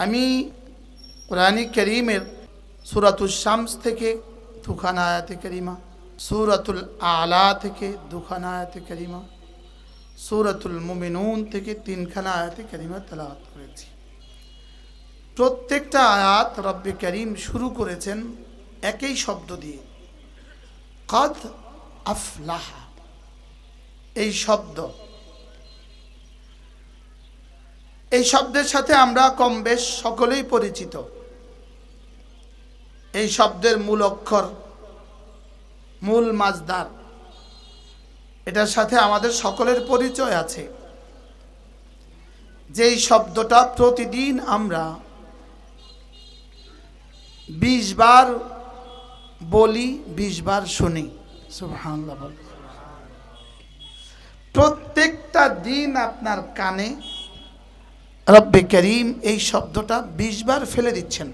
আমি কোরআন কারীমের সূরাতুল শামস থেকে দুখানা আয়াতে কারিমা, সূরাতুল আলা থেকে দুখানা আয়াতে কারিমা, সূরাতুল মুমিনুন থেকে তিনখানা আয়াতে কারিমা তেলাওয়াত করেছি। প্রত্যেকটা আয়াত রব্বে কারীম শুরু করেছেন একই শব্দ দিয়ে, কদ আফলাহা। এই শব্দের সাথে আমরা কম বেশ সকলেই পরিচিত। এই শব্দের মূল অক্ষর, মূল মাজদার, এটার সাথে আমাদের সকলের পরিচয় আছে। যেই শব্দটা প্রতিদিন আমরা 20 বার বলি, 20 বার শুনি। সুবহানাল্লাহ। প্রত্যেকটা দিন আপনার কানে রব্বে কারীম এই শব্দটা 20 বার ফেলে দিচ্ছেন।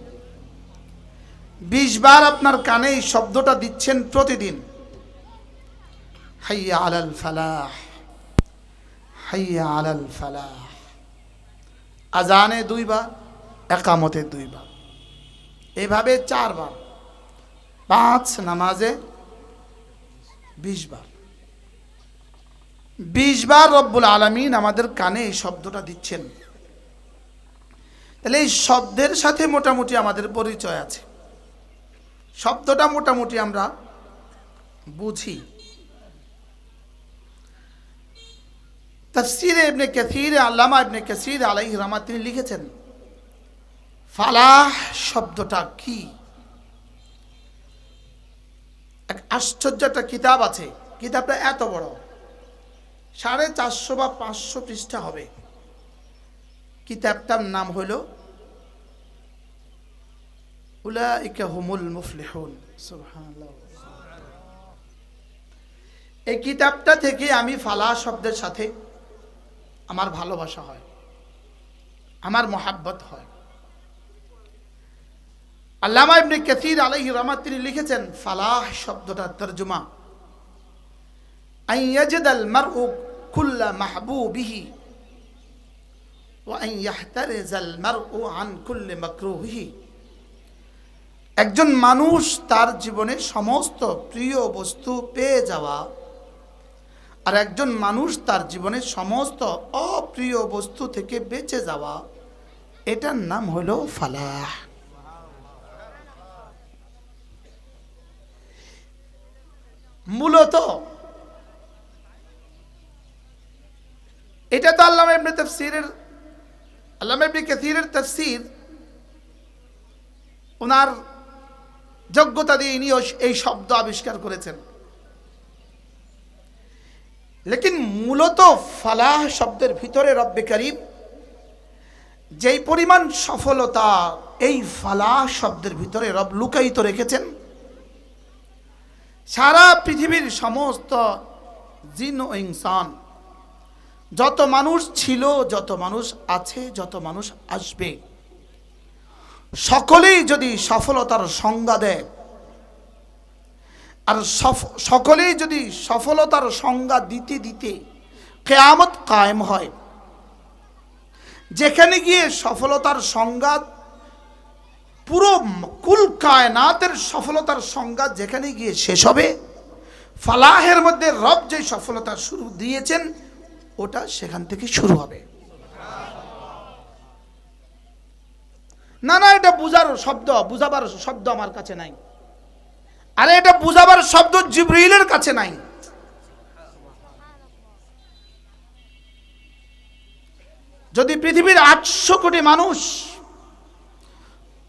20 বার আপনার কানে এই শব্দটা দিচ্ছেন প্রতিদিন। হাইয়া আলাল ফালাহ, হাইয়া আলাল ফালাহ। আজানে 2 বার, একামতে 2 বার, এভাবে 4 বার, 5 নামাজে 20 বার। 20 বার রব্বুল আলামিন আমাদের কানে এই শব্দটা দিচ্ছেন। তাহলে এই শব্দের সাথে মোটামুটি আমাদের পরিচয় আছে। শব্দটা মোটামুটি আমরা বুঝি। তাফসীরে ইবনে কাসীর, আল্লামা ইবনে কাসীর আলাইহি রাহমাত, তিনি লিখেছেন ফালাহ শব্দটা কি। এক আশ্চর্য একটা কিতাব আছে, কিতাবটা এত বড়, 450 বা 500 পৃষ্ঠা হবে। কিতাবটার নাম হলো উলাইকা হুমুল মুফলিহুন। সুবহানাল্লাহ। এই কিতাবটা থেকে আমি ফালাহ শব্দের সাথে আমার ভালোবাসা হয়, আমার মহাব্বত হয়। আল্লামা ইবনে কাসীর আলাইহি রাহমাত, তিনি লিখেছেন ফালাহ শব্দটার তরজমা আন ইয়াজিদাল মারউ কুল্লা মাহবুবিহি ওয়া আন ইয়াহতারিজাল মারউ আন কুল্লি মাকরুহিহি। একজন মানুষ তার জীবনে সমস্ত প্রিয় বস্তু পেয়ে যাওয়া, আর একজন মানুষ তার জীবনে সমস্ত অপ্রিয় বস্তু থেকে বেঁচে যাওয়া, এটার নাম হলো ফালাহ। মূলত এটা তো আল্লামা ইবনে কাসীরের তাফসীর, ওনার যোগ্যতা দিয়ে ইনি এই শব্দ আবিষ্কার করেছেন। লেকিন মূলত ফালাহ শব্দের ভিতরে রব্বে কারীম যেই পরিমাণ সফলতা এই ফালাহ শব্দের ভিতরে রব লুকায়িত রেখেছেন, সারা পৃথিবীর সমস্ত জিন ও ইনসান, যত মানুষ ছিল, যত মানুষ আছে, যত মানুষ আসবে, সকলেই যদি সফলতার সংজ্ঞা দেয়, আর সকলেই যদি সফলতার সংজ্ঞা দিতে দিতে কিয়ামত কায়েম হয়, যেখানে গিয়ে সফলতার সংজ্ঞা, পুরো কুল কায়নাতের সফলতার সংজ্ঞা যেখানে গিয়ে শেষ হবে, ফালাহের মধ্যে রব যে সফলতার শুরু দিয়েছেন ওটা সেখান থেকে শুরু হবে। না না, এটা বুঝাবার শব্দ আমার কাছে নাই। আরে এটা বুঝাবার শব্দ জিবরিলের কাছে নাই। যদি পৃথিবীর 800 কোটি মানুষ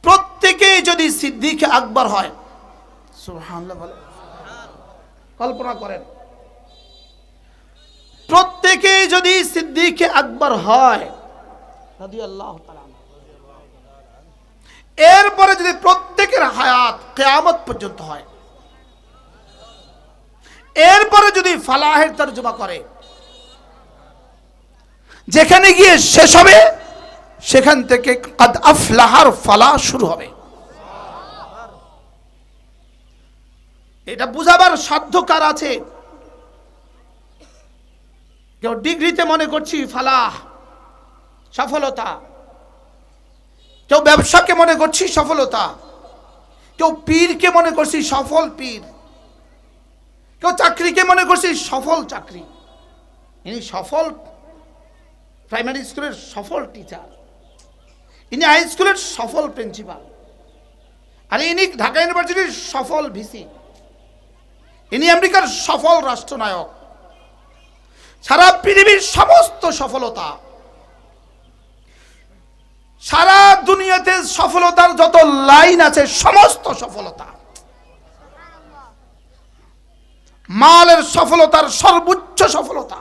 প্রত্যেকেই যদি সিদ্দিক আকবর হয়, সুবহানাল্লাহ বলে, কল্পনা করেন, প্রত্যেকেই যদি সিদ্দিক আকবর হয় রাদিয়াল্লাহু তাআলা, এরপরে যদি প্রত্যেকের হায়াত কিয়ামত পর্যন্ত হয়, এরপরে যদি ফালাহের তরজমা করে, যেখানে গিয়ে শেষ হবে সেখান থেকে কদ আফলাহার ফালাহ শুরু হবে। এটা বুঝাবার সাধ্য কার আছে? কেউ ডিগ্রিতে মনে করছি ফালাহ, সফলতা, কেউ ব্যবসাকে মনে করছি সফলতা, কেউ পীরকে মনে করছি সফল পীর, কেউ চাকরিকে মনে করছি সফল চাকরি। ইনি সফল প্রাইমারি স্কুলের সফল টিচার, ইনি হাই স্কুলের সফল প্রিন্সিপাল, আর ইনি ঢাকা ইউনিভার্সিটির সফল ভিসি, ইনি আমেরিকার সফল রাষ্ট্রনায়ক। সারা পৃথিবীর সমস্ত সফলতা, সারা দুনিয়াতে সফলতার যত লাইন আছে সমস্ত সফলতা, মালের সফলতার সর্বোচ্চ সফলতা,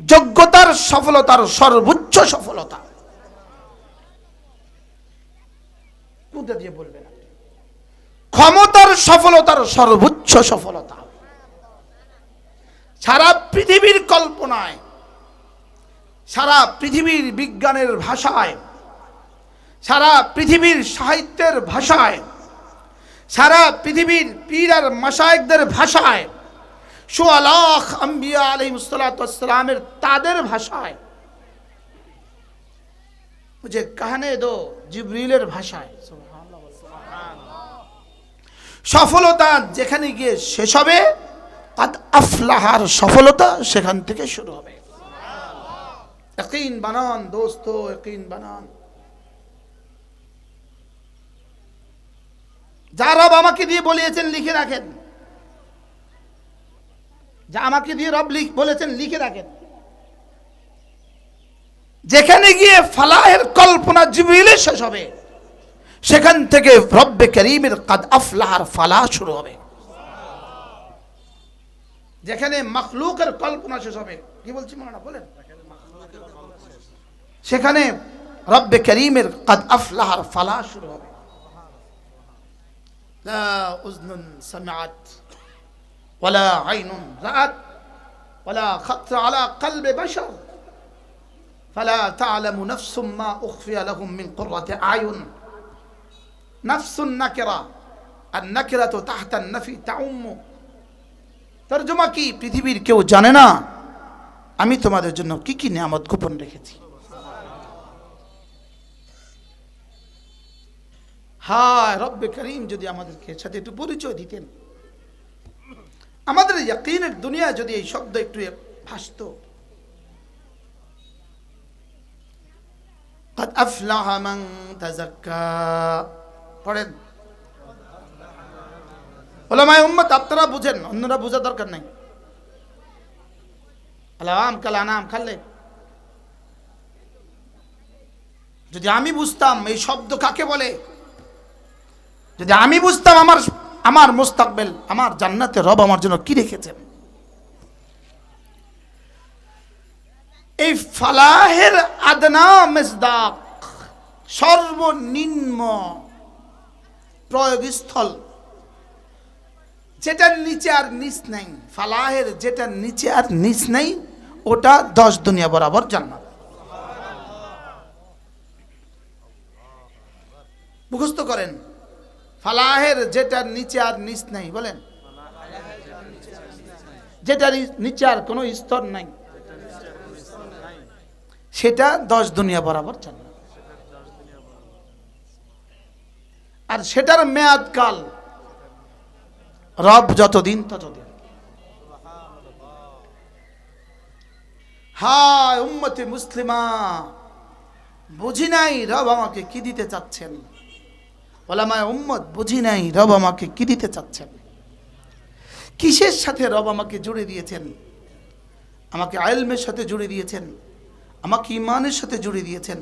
যোগ্যতার সফলতার সর্বোচ্চ সফলতা, কোনটা দিয়ে বলবেন? ক্ষমতার সফলতার সর্বোচ্চ সফলতা। সারা পৃথিবীর কল্পনায়, সারা পৃথিবীর বিজ্ঞানের ভাষায়, সারা পৃথিবীর সাহিত্যের ভাষায়, সারা পৃথিবীর পীর আর মাশায়েখদের ভাষায়, সোয়া লাখ আম্বিয়া আলাইহিসসালামের তাদের ভাষায়, মুঝে কাহনে দো জিবরিলের ভাষায়, সফলতা যেখানে গিয়ে শেষ হবে, কাদ আফলাহার সফলতা সেখান থেকে শুরু হবে। ইয়াকিন বানান দোস্ত, ইয়াকিন বানান। যা রব আমাকে দিয়ে বলিয়েছেন লিখে রাখেন, যা আমাকে দিয়ে রব বলেছেন লিখে রাখেন। যেখানে গিয়ে ফালাহের কল্পনা জিবরিলের শেষ হবে, সেখান থেকে রব্বে করিমের কাদ আফলাহার ফালাহ শুরু হবে। যেখানে মখলুকের কল্পনা শেষ হবে, কি বলছি মাওলানা বলেন, সেখানে রব্বে করিমের কাদ আফলাহার ফালাহ শুরু হবে। লা উযনুন সামিআত ওয়ালা আইনুন রাআত ওয়ালা খাতরা আলা কলবি বাশার ফালা তা'লামু নাফসুম মা উখফিয়া লাহুম মিন কুররাতি আয়ুন। নাফসুন নাকিরা, আর নাকিরাতু তাহতা আন-নাফি তাউম্মু। তরজমা কি? পৃথিবীর কেউ জানে না আমি তোমাদের জন্য কি কি নিয়ামত গোপন রেখেছি। হায় রব্বে করিম যদি আমাদেরকে সাথে একটু পরিচয় দিতেন, আমাদের ইয়াকিনের দুনিয়া যদি এই শব্দ একটু ভাসতো। قد أفلح من تزكى পড়েন। উলামায়ে উম্মত আপনারা বুঝেন, অন্যরা বোঝা দরকার নাই। আলাম কালানাম খালে যদি আমি বুঝতাম এই শব্দ কাকে বলে, যদি আমি বুঝতাম আমার মুস্তাকবেল, আমার জান্নাতে রব আমার জন্য কি রেখেছেন। এই ফালাহের আদনা মিসদাক, সর্বনিম্ন প্রয়োগস্থল, যেটার নিচে আর নিচ নাই, ফালাহের যেটার নিচে আর নিচ নাই, ওটা 10 দুনিয়া বরাবর জান্নাত। মুখস্থ করেন, ফালাহের যেটার নিচে আর নিচ নাই, বলেন যেটার নিচে আর কোনো স্তর নাই, সেটা 10 দুনিয়া বরাবর জান্নাত। আর সেটার মেয়াদ কাল রব যতদিন ততদিন। হায় উম্মতে মুসলিমা, বুঝি নাই রব আমাকে কি দিতে চাচ্ছেন। ওলামায়ে উম্মত বুঝি নাই রব আমাকে কি দিতে চাচ্ছেন। কিসের সাথে রব আমাকে জুড়ে দিয়েছেন? আমাকে ইলমের সাথে জুড়ে দিয়েছেন, আমাকে ঈমানের সাথে জুড়ে দিয়েছেন,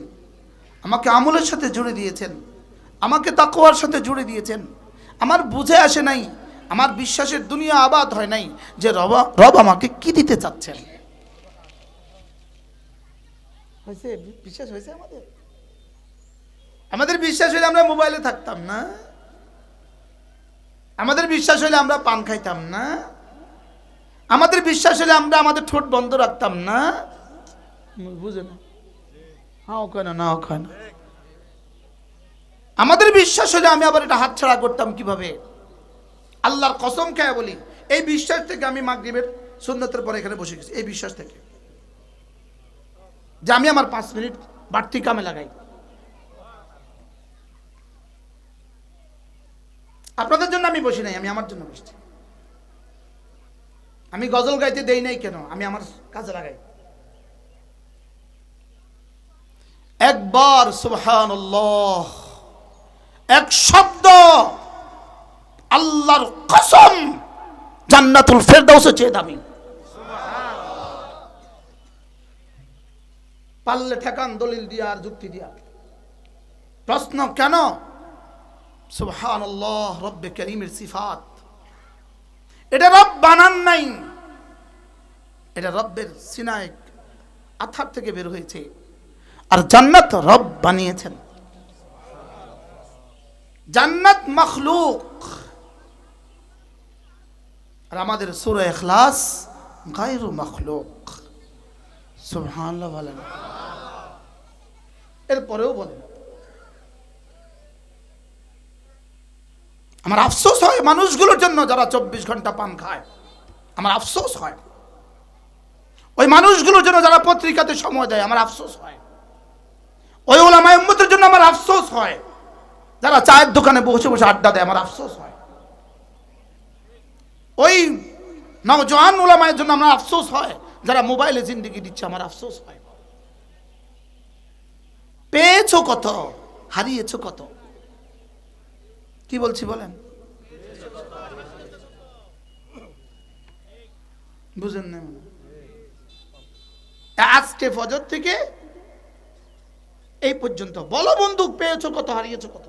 আমাকে আমলের সাথে জুড়ে দিয়েছেন, আমাকে তাকওয়ার সাথে জুড়ে দিয়েছেন। আমার বুঝে আসে নাই, আমার বিশ্বাসের দুনিয়া আবাদ হয় নাই যে রব আমাকে কি দিতে চাচ্ছেন। হয়েছে? বিশ্বাস হয়েছে আমাদের? আমাদের বিশ্বাস হইলে আমরা মোবাইলে থাকতাম না, আমাদের বিশ্বাস হইলে আমরা পান খাইতাম না, আমাদের বিশ্বাস হইলে আমরা আমাদের ঠোঁট বন্ধ রাখতাম না। বুঝে না? হ্যাঁ ওখানে না, ওখানে আমাদের বিশ্বাস হলে আমি আবার এটা হাতছাড়া করতাম কিভাবে? আল্লাহর কসম খেয়ে বলি, এই বিশ্বাস থেকে আমি মাগরিবের সুন্নতের পরে এখানে বসে গেছি, এই বিশ্বাস থেকে যে আমি আমার 5 মিনিট বাড়তি কামে লাগাই। আপনাদের জন্য আমি বসি নাই, আমি আমার জন্য বসছি। আমি গজল গাইতে দেই নাই কেন? আমি আমার কাজে লাগাই। একবার সুবহানাল্লাহ, এক শব্দ, আল্লাহর কসম, জান্নাতুল ফেরদাউসের চেয়ে দামি। পারলে ঠেকান দলিল দিয়া আর যুক্তি দিয়া। প্রশ্ন কেন? সুবহানাল্লাহ, রব্বে কারীমের সিফাত। এটা রব বানান নাই, এটা রব্বের সিনায় আথার থেকে বের হয়েছে। আর জান্নাত রব বানিয়েছেন। জান্নাত মখলুক। আর আমাদের সূরা ইখলাস গায়রু মখলুক। সুবহানাল্লাহ বলেন। এরপরেও বলেন। আমার আফসোস হয় মানুষগুলোর জন্য যারা 24 ঘন্টা পান খায়। আমার আফসোস হয় ওই মানুষগুলোর জন্য যারা পত্রিকাতে সময় দেয়। আমার আফসোস হয় ওই উলামায়ে উম্মতের জন্য। আমার আফসোস হয় যারা চায়ের দোকানে বসে বসে আড্ডা দেয়। আমার আফসোস হয় ওই নওজোয়ান উলামায়ের জন্য। আমার আফসোস হয় যারা মোবাইলে জিন্দেগি দিচ্ছে। আমার আফসোস হয়। পেয়েছো কত, হারিয়েছো কত? কি বলছি বলেন? বুঝেন না? আজকে ফজর থেকে এই পর্যন্ত বলো বন্ধু, পেয়েছো কত, হারিয়েছো কত?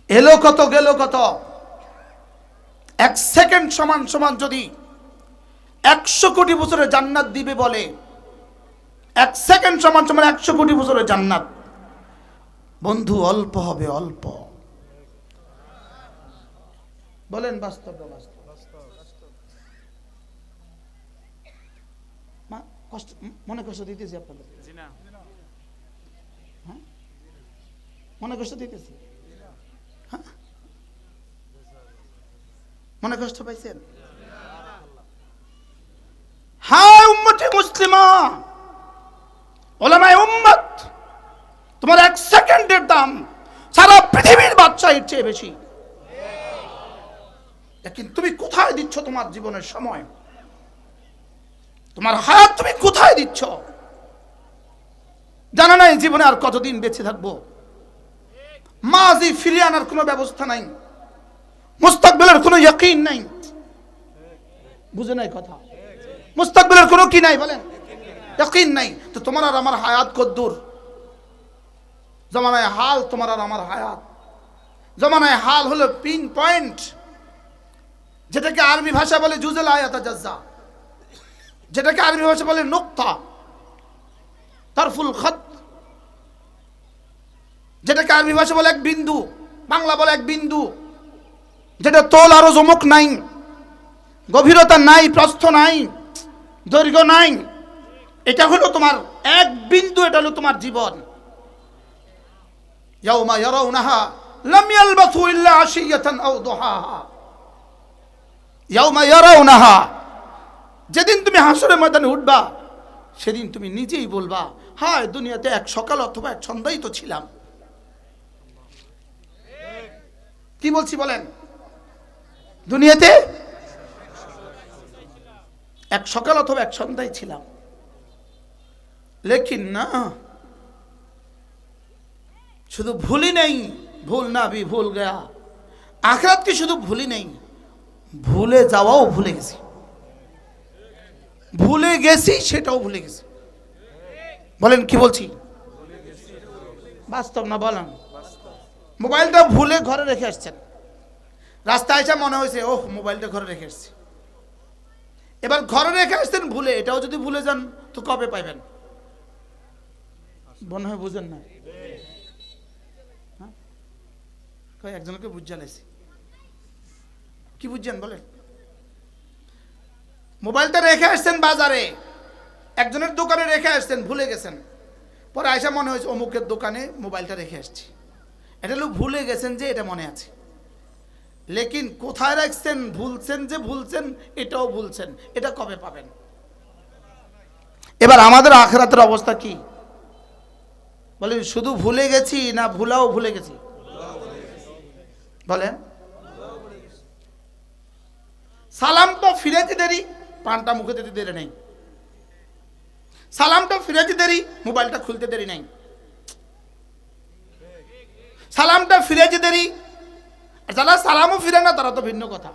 এলো কত, গেল কত? এক সেকেন্ড সমান সমান যদি 100 কোটি বছরের জান্নাত দিবে বলে, এক সেকেন্ড সমান সমান 100 কোটি বছরের জান্নাত। বন্ধু অল্প হবে, অল্প। বলেন বাস্তব না বাস্তব? কষ্ট, মনে কষ্ট দিতেছি আপনাদের? হ্যাঁ, মনে কষ্ট দিতেছি? হ্যাঁ, মনে কষ্ট পাইছেন? হ্যাঁ উম্মতে মুসলিমা, উলামায়ে উম্মত, তোমার এক সেকেন্ডের দাম সারা পৃথিবীর বাদশাহীর চেয়ে বেশি। কিন্তু তুমি কোথায় দিচ্ছ তোমার জীবনের সময়? তোমার হায়াত তুমি কোথায় দিচ্ছ? জানা নাই জীবনে আর কতদিন বেঁচে থাকবো। মাজি ফিরিয়ে আনার কোনো ব্যবস্থা নাই, মুস্তাকবিলের কোনো ইয়াকিন নাই। বুঝে নাই কথা? মুস্তাকবিলের কোনো কি নাই বলেন? ইয়াকিন নাই। তো তোমার আর আমার হায়াত কদ্দূর? জমানায় হাল তোমার আর আমার হায়াত। জমানায় হাল হলো পিন পয়েন্ট, যেটাকে আরবি ভাষা বলে জুজুল আয়াতাজাজ্জা, যেটাকে আরবি ভাষা বলে নুকতা, তারফুল খত, যেটাকে আরবি ভাষা বলে এক বিন্দু, বাংলা বলে এক বিন্দু, যেটা তোল আরো জমক নাই, গভীরতা নাই, প্রস্থ নাই, দৈর্ঘ্য নাই। এটা হলো তোমার এক বিন্দু, এটা হলো তোমার জীবন। ইয়াউমা ইয়ারাউনাহা লাম ইয়ালবাসু ইল্লা আশিয়াতান আও দুহাহা। ইয়াউমা ইয়ারাউনাহা, যেদিন তুমি হাসরের ময়দানে উঠবা সেদিন তুমি নিজেই বলবা, হায় দুনিয়াতে এক সকাল অথবা এক সন্ধ্যায় তো ছিলাম। কি বলছি বলেন? দুনিয়াতে এক সকাল অথবা এক সন্ধ্যায় ছিলাম। লেকিন না, শুধু ভুলি নেই, ভুল না ভি ভুল গয়া। আখিরাত কি শুধু ভুলি নেই, ভুলে যাওয়াও ভুলে গেছি। ভুলে গেছি সেটাও ভুলে গেছি। বলেন কি বলছি? বাস্তব না বলেন? মোবাইলটা ভুলে ঘরে রেখে আসছেন, রাস্তায় এসে মনে হয়েছে ওহ মোবাইলটা ঘরে রেখে আসছি। এবার ঘরে রেখে আসছেন ভুলে, এটাও যদি ভুলে যান তো কবে পাইবেন? মনে হয় বুঝেন না। একজনকে বুঝালাইছি, কি বুঝছেন বলেন? মোবাইলটা রেখে আসছেন বাজারে, একজনের দোকানে রেখে আসছেন, ভুলে গেছেন। পরে আয়সা মনে হয়েছে অমুকের দোকানে মোবাইলটা রেখে আসছি। এটা হলো ভুলে গেছেন যে এটা মনে আছে, লেকিন কোথায় রাখছেন ভুলছেন, যে ভুলছেন এটাও ভুলছেন। এটা কবে পাবেন? এবার আমাদের আখিরাতের অবস্থা কি বলেন? শুধু ভুলে গেছি না ভুলাও ভুলে গেছি? বলেন, সালামটা ফিরেতে দেরি, পানটা মুখে দিতে দেরি নেই। সালামটা ফিরেতে দেরি, মোবাইলটা খুলতে দেরি নাই। সালামটা ফিরেতে দেরি, আর যারা সালামও ফিরে না তারা তো ভিন্ন কথা।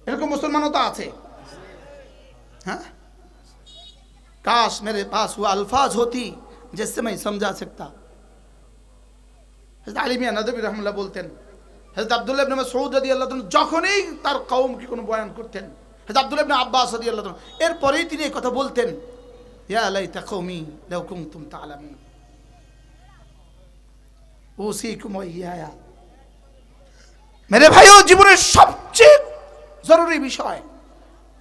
এরকম মুসলমানও তো আছে। हाँ? काश मेरे पास वो अल्फाज होती जिससे मैं समझा सकता। हज़रत अली मियां नदवी रहमतुल्लाह बोलते हैं, हज़रत अब्दुल्लाह इब्न मसऊद রাদিয়াল্লাহু তাআলা যখনই তার কওমকে কোনো বয়ান করতেন, হযরত আব্দুল্লাহ ইবনে আব্বাস রাদিয়াল্লাহু তাআলা এরপরেই তিনি এই কথা বলতেন, ইয়া লাইতা কওমি লাউ কুনতুম তা'লামুন উসিকুম ওয়া ইয়া। মেরে ভাইও, জীবনের সবচেয়ে জরুরি বিষয়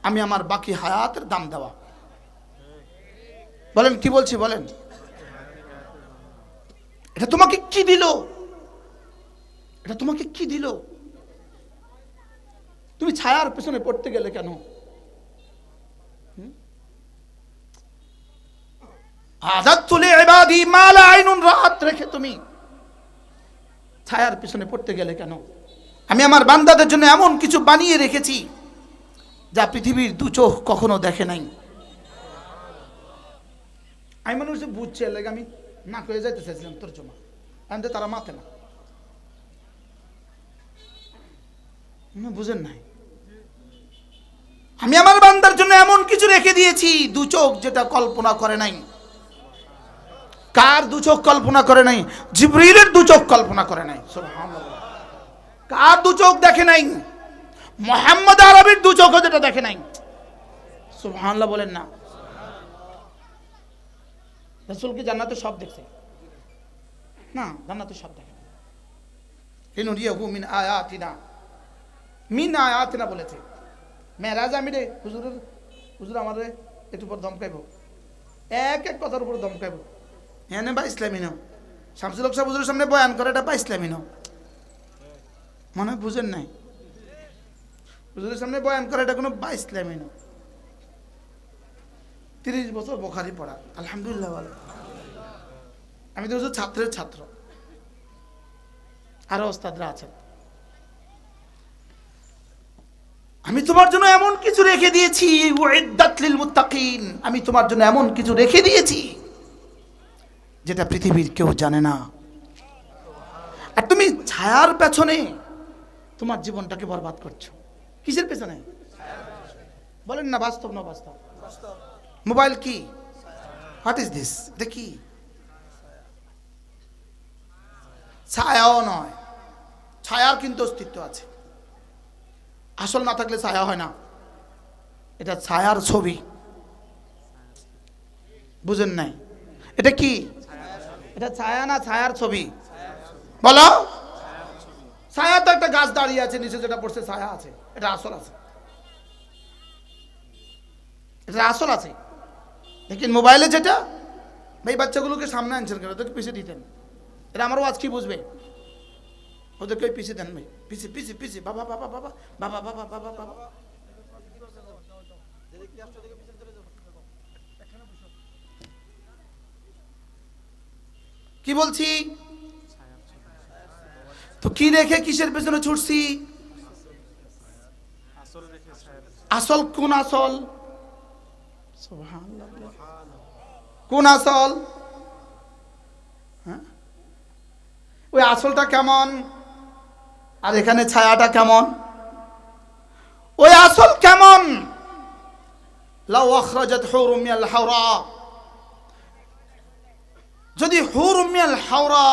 আমি আমার বাকি হায়াতের দাম দেওয়া। বলেন কি বলছি বলেন, এটা তোমাকে কি দিল? এটা তোমাকে কি দিল? তুমি ছায়ার পেছনে পড়তে গেলে কেন? আযাদতু লিইবাদি মা লা আইনুন রাআত রেখে তুমি ছায়ার পেছনে পড়তে গেলে কেন? আমি আমার বান্দাদের জন্য এমন কিছু বানিয়ে রেখেছি যা পৃথিবীর দু চোখ কখনো দেখে নাই। আমি মানুষ বুঝছে লাগে আমি না করে যাইতে চাইছিলাম তর্জমা, আমি তো তারা মাথে না, বুঝেন নাই। আমি আমার বান্দার জন্য এমন কিছু রেখে দিয়েছি দু চোখ যেটা কল্পনা করে নাই। কার দু চোখ কল্পনা করে নাই? জিবরিলের দু চোখ কল্পনা করে নাই। সুবহানাল্লাহ। কার দু চোখ দেখে নাই? মুহাম্মদ আরবির দু চোখ যেটা দেখে নাই। সুবহানাল্লাহ বলেন না। রাসূল কি জান্নাতে সব দেখছে? না, জান্নাতে সব দেখে না। লিনুরিয়াহু মিন আয়াতিনা, মিন আয়াতিনা বলেছে। মেরাজ আমি রে হুজুর আমারে একটু পর ধমকাইব, এক এক কথার উপর ধমকাইব। হ্যাঁ বা ইসলামী নাও, শামসুল হক সাহেব হুজুরের সামনে বয়ান করে, এটা বা ইসলামী নাও। মনে হয় বুঝেন নাই, হুজুরের সামনে বয়ান করে এটা কোনো বা ইসলামী নাও। 30 বছর বুখারী পড়া, আলহামদুলিল্লাহ বলে। আমি তো হুজুর ছাত্রের ছাত্র, আরো ওস্তাদরা আছেন। আমি তোমার জন্য এমন কিছু রেখে দিয়েছি, উইদ্দাত লিল মুত্তাকিন, আমি তোমার জন্য এমন কিছু রেখে দিয়েছি যেটা পৃথিবীর কেউ জানে না। আর তুমি ছায়ার পেছনে তোমার জীবনটাকে বরবাদ করছো। কিসের পেছনে বলেন না? বাস্তব না বাস্তব? মোবাইল কি? What is this? এটা কি? ছায়াও নয়, ছায়ার কিন্তু অস্তিত্ব আছে। আসল না থাকলে ছায়া হয় না, এটা ছায়ার ছবি। বুঝেন নাই? এটা কি? এটা ছায়া না ছায়ার ছবি? বলো। ছায়া তো একটা গাছ দাঁড়িয়ে আছে, নিচে যেটা পড়ছে ছায়া আছে, এটা আসল আছে, এটা আসল আছে। দেখেন মোবাইলে যেটা, ভাই বাচ্চাগুলোকে সামনে আনছেন কেন? ওদেরকে পিছিয়ে দিতেন, এটা আমার ওয়াজ কি বুঝবে? ওদেরকে পিছিয়ে দেন ভাই, পিছিয়ে পিছিয়ে পিছিয়ে, বাবা বাবা বাবা বাবা বাবা বাবা বাবা। কি বলছি? তো কি রেখে কিসের পেছনে ছুটছি? আসল কোন আসল? সুবহানাল্লাহ। কোন আসল? হ্যাঁ, ওই আসলটা কেমন আর এখানে ছায়াটা কেমন? ওই আসল কেমন? লাউ আখরাজাত হুরুম মিনাল হাওরা, যদি হুরুম মিনাল হাওরা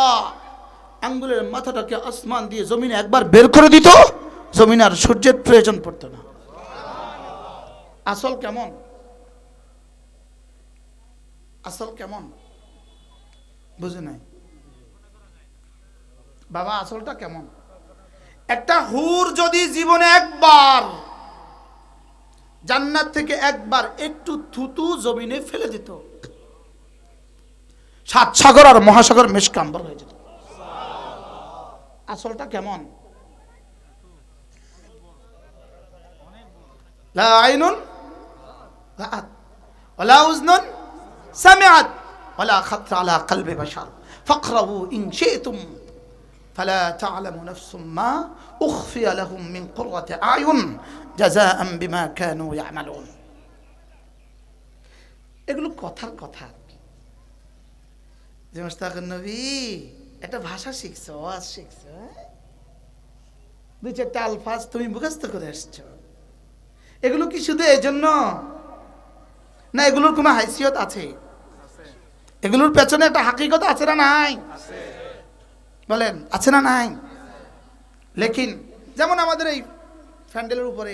আঙ্গুলের মাথাটাকে আসমান দিয়ে জমিনে একবার বের করে দিত, জমিনে আর সূর্যের প্রয়োজন পড়তো না। আসল কেমন? আসল কেমন বুঝে নাই বাবা? আসলটা কেমন? একটা হুর যদি জীবনে একবার জান্নাত থেকে একবার একটু থুতু জমিনে ফেলে দিত, 7 সাগর আর মহাসাগর মেশকাম্বর হয়ে যেত। আসলটা কেমন? লা আইনুন রাআত ওয়ালা উযনুন সামিআত ওয়ালা খাতরা আলা কলবি বাশার ফাকরাউ ইন শি'তুম ফালা তা'লামু নাফসুম মা উখফিয়া লাহুম মিন কুররাতি আয়ুন জাযাআন বিমা কানু ইয়ামালুন। এগুলো কথার কথা। যে মুস্তাকিন নবী একটা ভাষা শিখছো, ওয়াজ শিখছো, দুই চারটা আলফাজ তুমি মুখস্থ করে আসছো, এগুলো কি শুধু এই জন্য না? এগুলোর কোনো হাইসিয়ত আছে? এগুলোর পেছনে একটা হাকিকত আছে না নাই? বলেন আছে না নাই? লেকিন যেমন আমাদের এই প্যান্ডেলের উপরে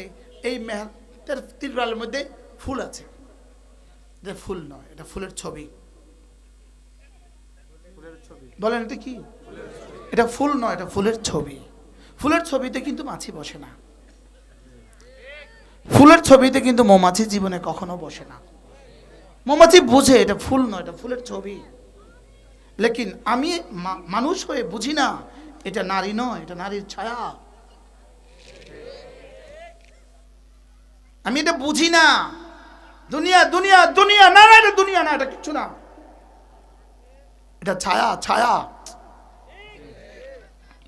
এই মেহের তিরপালের মধ্যে ফুল আছে, এটা ফুল নয়, এটা ফুলের ছবি। বলেন এটা কি? এটা ফুল নয়, এটা ফুলের ছবি। ফুলের ছবিতে কিন্তু মাছি বসে না। ফুলের ছবিতে কিন্তু মৌমাছি জীবনে কখনো বসে না। মৌমাছি বুঝে এটা ফুল নয়, এটা ফুলের ছবি। লেকিন আমি মানুষ হয়ে বুঝি না এটা নারী নয়, এটা নারীর ছায়া। আমি এটা বুঝি না। দুনিয়া দুনিয়া দুনিয়া না, না এটা দুনিয়া না, এটা কিচ্ছু না, এটা ছায়া ছায়া।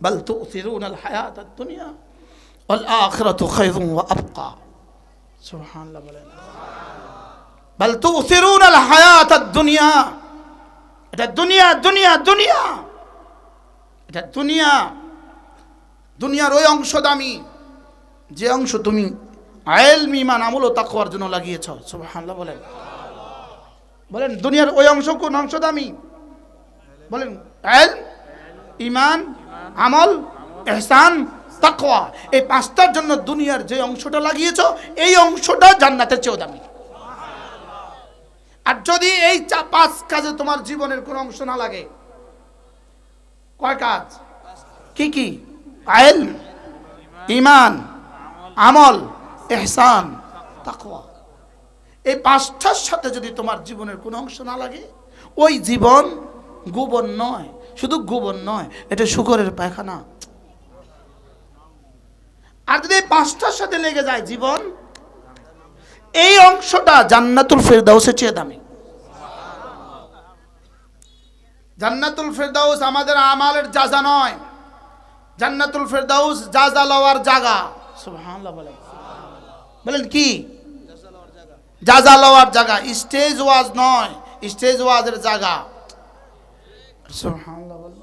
বাল তু'থিরুনাল হায়াতাদ দুনিয়া ওয়াল আখিরাতু খায়রুন ওয়া আবকা। সুবহানাল্লাহ বলেন। বাল তু'থিরুনাল হায়াতাদ দুনিয়া, এটা দুনিয়া দুনিয়া দুনিয়া, এটা দুনিয়া। দুনিয়ার ওই অংশ দামি যে অংশ তুমি ইলম, ঈমান, আমল ও তাকওয়ার জন্য লাগিয়েছো। সুবহানাল্লাহ বলেন। বলেন দুনিয়ার ওই অংশ কোন অংশ দামি? বলেন ইলম, ঈমান, আমল, ইহসান, তাকওয়া। এই পাঁচটার জন্য দুনিয়ার যে অংশটা লাগিয়েছো এই অংশটা জান্নাতের চেয়েও দামি। আর যদি এই পাঁচ কাজে তোমার জীবনের কোন অংশ না লাগে, কয় কাজ? কি কি? ইলম, ঈমান, আমল, ইহসান, তাকওয়া। এই পাঁচটার সাথে যদি তোমার জীবনের কোন অংশ না লাগে, ওই জীবন গোবর নয়, শুধু গোবর নয়, এটা শুকরের পায়খানা। আর যদি এই পাঁচটার সাথে লেগে যায় জীবন, এই অংশটা জান্নাতুল ফেরদাউসের চেয়ে দামি। জান্নাতুল ফেরদাউস আমাদের আমালের জাযা নয়, জান্নাতুল ফেরদাউস জাযা লওয়ার জায়গা। সুবহানাল্লাহ বলেন। বলেন কি? জাযা লওয়ার জায়গা, স্টেজ ওয়াজ নয়, স্টেজ ওয়াজের জায়গা। সুবহানাল্লাহ বলেন।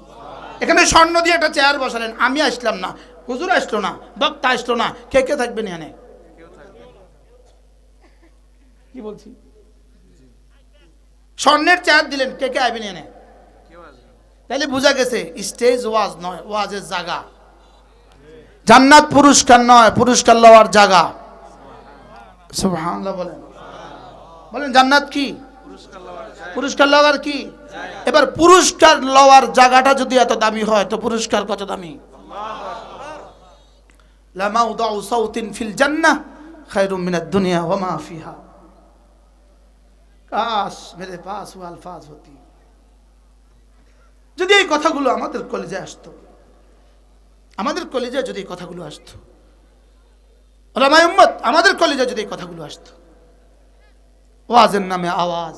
এখানে স্বর্ণ দিয়ে একটা চেয়ার বসালেন, আমি আসলাম না, হুজুর আসলো না, বক্তা আসলো না, কে কে থাকবেন এখানে? কি বলছি? স্বর্ণের চেয়ার দিলেন, কে কে আইবেন এখানে? তাহলে বোঝা গেছে স্টেজ ওয়াজ নয়, ওয়াজের জায়গা। জান্নাত পুরস্কার নয়, পুরস্কার লওয়ার জায়গা। সুবহানাল্লাহ বলেন। বলেন জান্নাত কি? পুরস্কার লওয়ার কি? এবার পুরস্কার লওয়ার জায়গাটা যদি এত দামি হয় তো পুরস্কার কত দামি? লা মাউদাউ সাউতিন ফিল জান্নাহ খায়রুম মিনাদ দুনিয়া ওয়া মা ফিহা। কাশ মেরে পাস ও আলফাজ হতি, যদি এই কথাগুলো আমাদের কলেজে আসতো, আমাদের কলেজে যদি এই কথাগুলো আসতো, উলামায়ে উম্মত আমাদের কলেজে যদি এই কথাগুলো আসতো। ওয়াজের নামে আওয়াজ,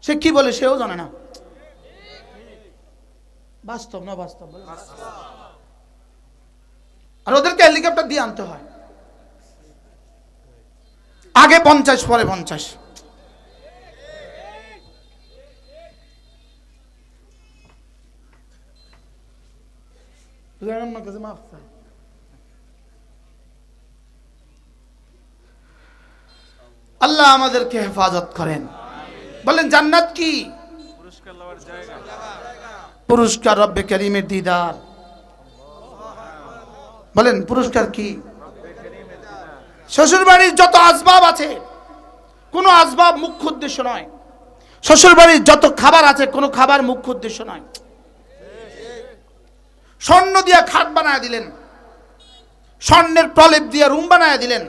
সে কি বলে সেও জানে না। বাস্তব না বাস্তব? আর ওদেরকে হেলিকপ্টার দিয়ে আনতে হয়, আগে 50 পরে 50। আল্লাহ আমাদেরকে হেফাজত করেন। বলেন জান্নাত কি? পুরস্কার রব্বে করিমের দিদার। বলেন পুরস্কার কি? শ্বশুর বাড়ির যত আসবাব আছে, কোনো আসবাব মুখ্য উদ্দেশ্য নয়। শ্বশুর বাড়ির যত খাবার আছে, কোনো খাবার মুখ্য উদ্দেশ্য নয়। স্বর্ণ দিয়া খাট বানায় দিলেন, স্বর্ণের প্রলেপ দিয়া রুম বানায় দিলেন।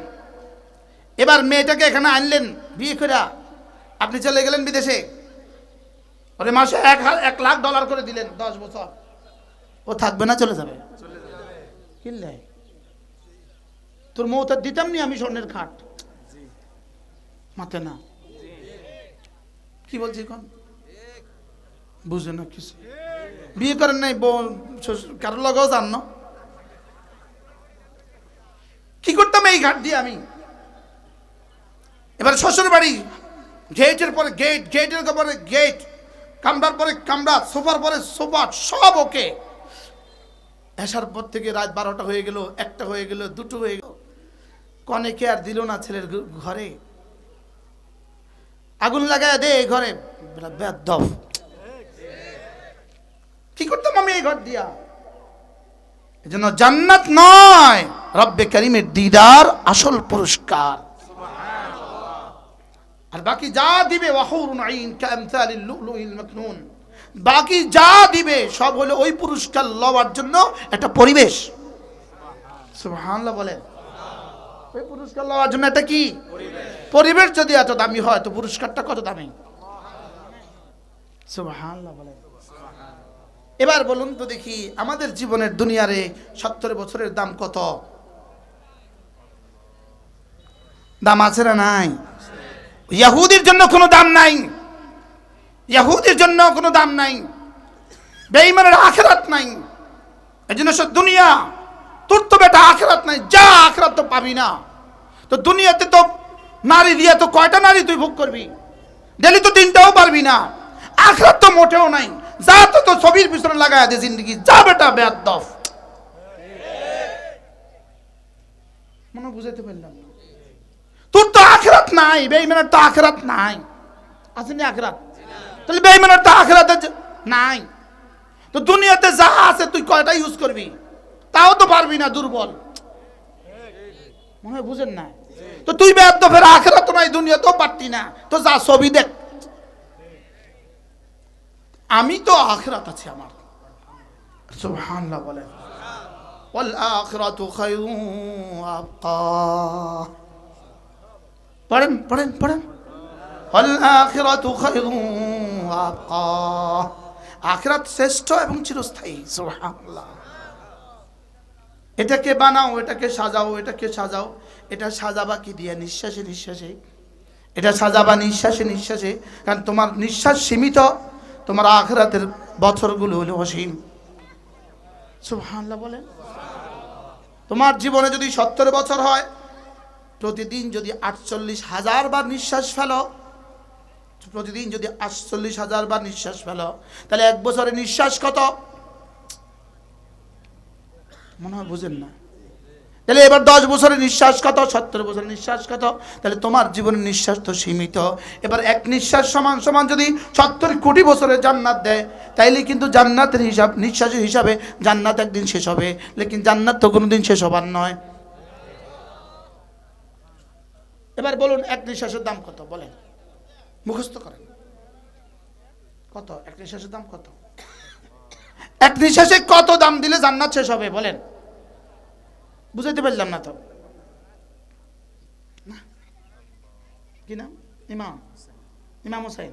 এবার মেয়েটাকে এখানে আনলেন বিয়ে করে, আপনি চলে গেলেন বিদেশে, ওরে মাসে $1,00,000 করে দিলেন 10 বছর, ও থাকবে না চলে যাবে? কিনলে তোর মৌত দিতাম নি আমি স্বর্ণের খাট, মাতে না। কি বলছি এখন? বুঝে না কিছু, বিয়ে করেন নাই, কারোর লগেও যান না। কি করতাম এই ঘাট দিয়ে আমি? এবার শ্বশুর বাড়ি, গেটের পরে গেট, গেটের পরে গেট, কামরার পরে কামরা, সোফার পরে সোফা, সব ওকে। আসার পর থেকে রাত 12টা হয়ে গেল, 1টা হয়ে গেল, 2টো হয়ে গেল, কনেকে আর দিল না ছেলের ঘরে। আগুন লাগায় দে ঘরে, বেয়াদব। কি করতাম আমি এই ঘর দিয়া? এজন্য জান্নাত নয়, রব্বে কারীমের দিদার আসল পুরস্কার। আর বাকি যা দিবে ওয়াহুরুন আইন কামসালিল লুলুইল মাকনুন, বাকি যা দিবে সব হলো ওই পুরস্কার লওয়ার জন্য একটা পরিবেশ। সুবহানাল্লাহ বলেন। ওই পুরস্কার লওয়ার জন্য একটা কি পরিবেশ যদি এত দামি হয়, তো পুরস্কারটা কত দামি? সুবহানাল্লাহ বলেন। এবার বলুন তো দেখি, আমাদের জীবনের দুনিয়ারে 70 বছরের দাম কত? দাম আছে না নাই? ইহুদির জন্য কোনো দাম নাই, ইহুদির জন্য কোনো দাম নাই, বেঈমানের আখিরাত নাই। এজন্য সব দুনিয়া, তোর তো বেটা আখিরাত নাই, যা আখিরাত তো পাবি না। তো দুনিয়াতে তো নারী দিয়া তো কয়টা নারী তুই ভোগ করবি? ডেলি তো 3টাও পারবি না। আখিরাত তো মোটেও নাই, যা তো ছবির পিছনে লাগায় দে জিন্দগি, যা বেটা বেয়াদব। মনে বুঝাইতে পারলাম না? তোর তো আখিরাত নাই, বেঈমানের তো আখিরাত নাই। আছে না আখিরাত? তাহলে বেঈমানের তো আখিরাতে নাই। তো দুনিয়াতে যা আছে তুই কয়টা ইউজ করবি? তাও তো পারবি না, দুর্বল। মনে হয় বুঝেন না? তো তুই বেয়াদবের আখিরাত নাই, দুনিয়াতেও পারতি না, তো যা ছবি দেখ। আমি তো আখিরাত আছে আমার। সুবহানাল্লাহ বলেন। ওয়াল আখিরাতু খায়রুন ওয়া আবকা। পড়েন পড়েন পড়েন। ওয়াল আখিরাতু খায়রুন ওয়া আবকা। আখিরাত শ্রেষ্ঠ এবং চিরস্থায়ী। সুবহানাল্লাহ। এটাকে বানাও, এটাকে সাজাও, এটাকে সাজাও। এটা সাজাবা কি দিয়ে? নিঃশ্বাসে নিঃশ্বাসে। এটা সাজাবা নিঃশ্বাসে নিঃশ্বাসে, কারণ তোমার নিঃশ্বাস সীমিত, তোমার আখিরাতের বছরগুলো হলো অসীম। সুবহানাল্লাহ বলেন। তোমার জীবনে যদি 70 বছর হয়, প্রতিদিন যদি 48,000 বার নিঃশ্বাস ফেলো, প্রতিদিন যদি 48,000 বার নিঃশ্বাস ফেলো, তাহলে 1 বছরে নিঃশ্বাস কত? মনে হয় বুঝেন না? তাহলে এবার 10 বছরের নিঃশ্বাস কত? 70 বছরের নিঃশ্বাস কত? তাহলে তোমার জীবনের নিঃশ্বাস তো সীমিত। এবার এক নিঃশ্বাস সমান সমান যদি 70 কোটি বছরের জান্নাত দেয়, তাইলে কিন্তু জান্নাতের হিসাব, নিঃশ্বাসের হিসাবে জান্নাত একদিন শেষ হবে, লেকিন জান্নাত তো কোনোদিন শেষ হবার নয়। এবার বলুন, এক নিঃশ্বাসের দাম কত? বলেন, মুখস্থ করেন। কত এক নিঃশ্বাসের দাম? কত এক নিঃশ্বাসে কত দাম দিলে জান্নাত শেষ হবে? বলেন, বুঝাইতে পারলাম না তো। কি নাম? ইমাম, ইমাম হোসেন।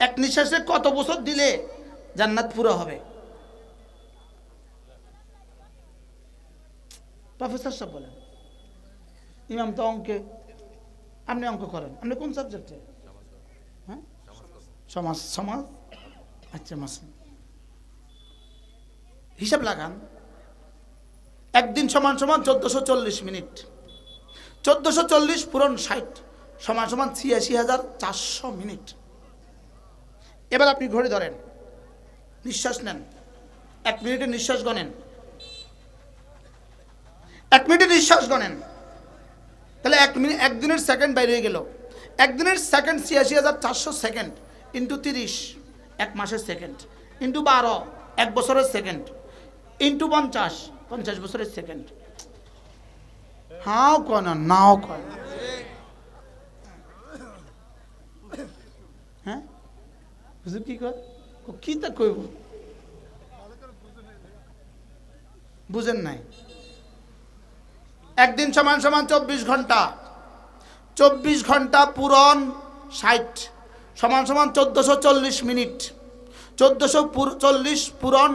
এক নিঃশ্বাসে কত বছর দিলে জান্নাত পুরো হবে? প্রফেসর সাহেব বলেন। ইমাম তো অঙ্কে, আপনি অঙ্ক করেন। আপনি কোন সাবজেক্টে? হ্যাঁ, সমাজ। সমাজ, আচ্ছা মাসুম। হিসাব লাগান। একদিন সমান সমান 1440 মিনিট। 1440 পূরণ 60 সমান সমান 86,400 মিনিট। এবার আপনি ঘড়ি ধরেন, নিঃশ্বাস নেন, 1 মিনিটের নিঃশ্বাস গণেন, 1 মিনিটের নিঃশ্বাস গণেন। তাহলে 1 মিনিট, একদিনের সেকেন্ড বাইরে হয়ে গেল। একদিনের সেকেন্ড 86,400 সেকেন্ড ইন্টু 30, 1 মাসের সেকেন্ড, ইন্টু 12, 1 বছরের সেকেন্ড, ইন্টু 50, 50 বছরের সেকেন্ড। হাও কয় না, নাও কয় না। হ্যাঁ, বুঝলি কি কয়? কি তা কইব? বুঝেন নাই? একদিন সমান সমান 24 ঘন্টা। 24 ঘন্টা পূরণ 60 সমান সমান 1440 মিনিট। 1440 পূরণ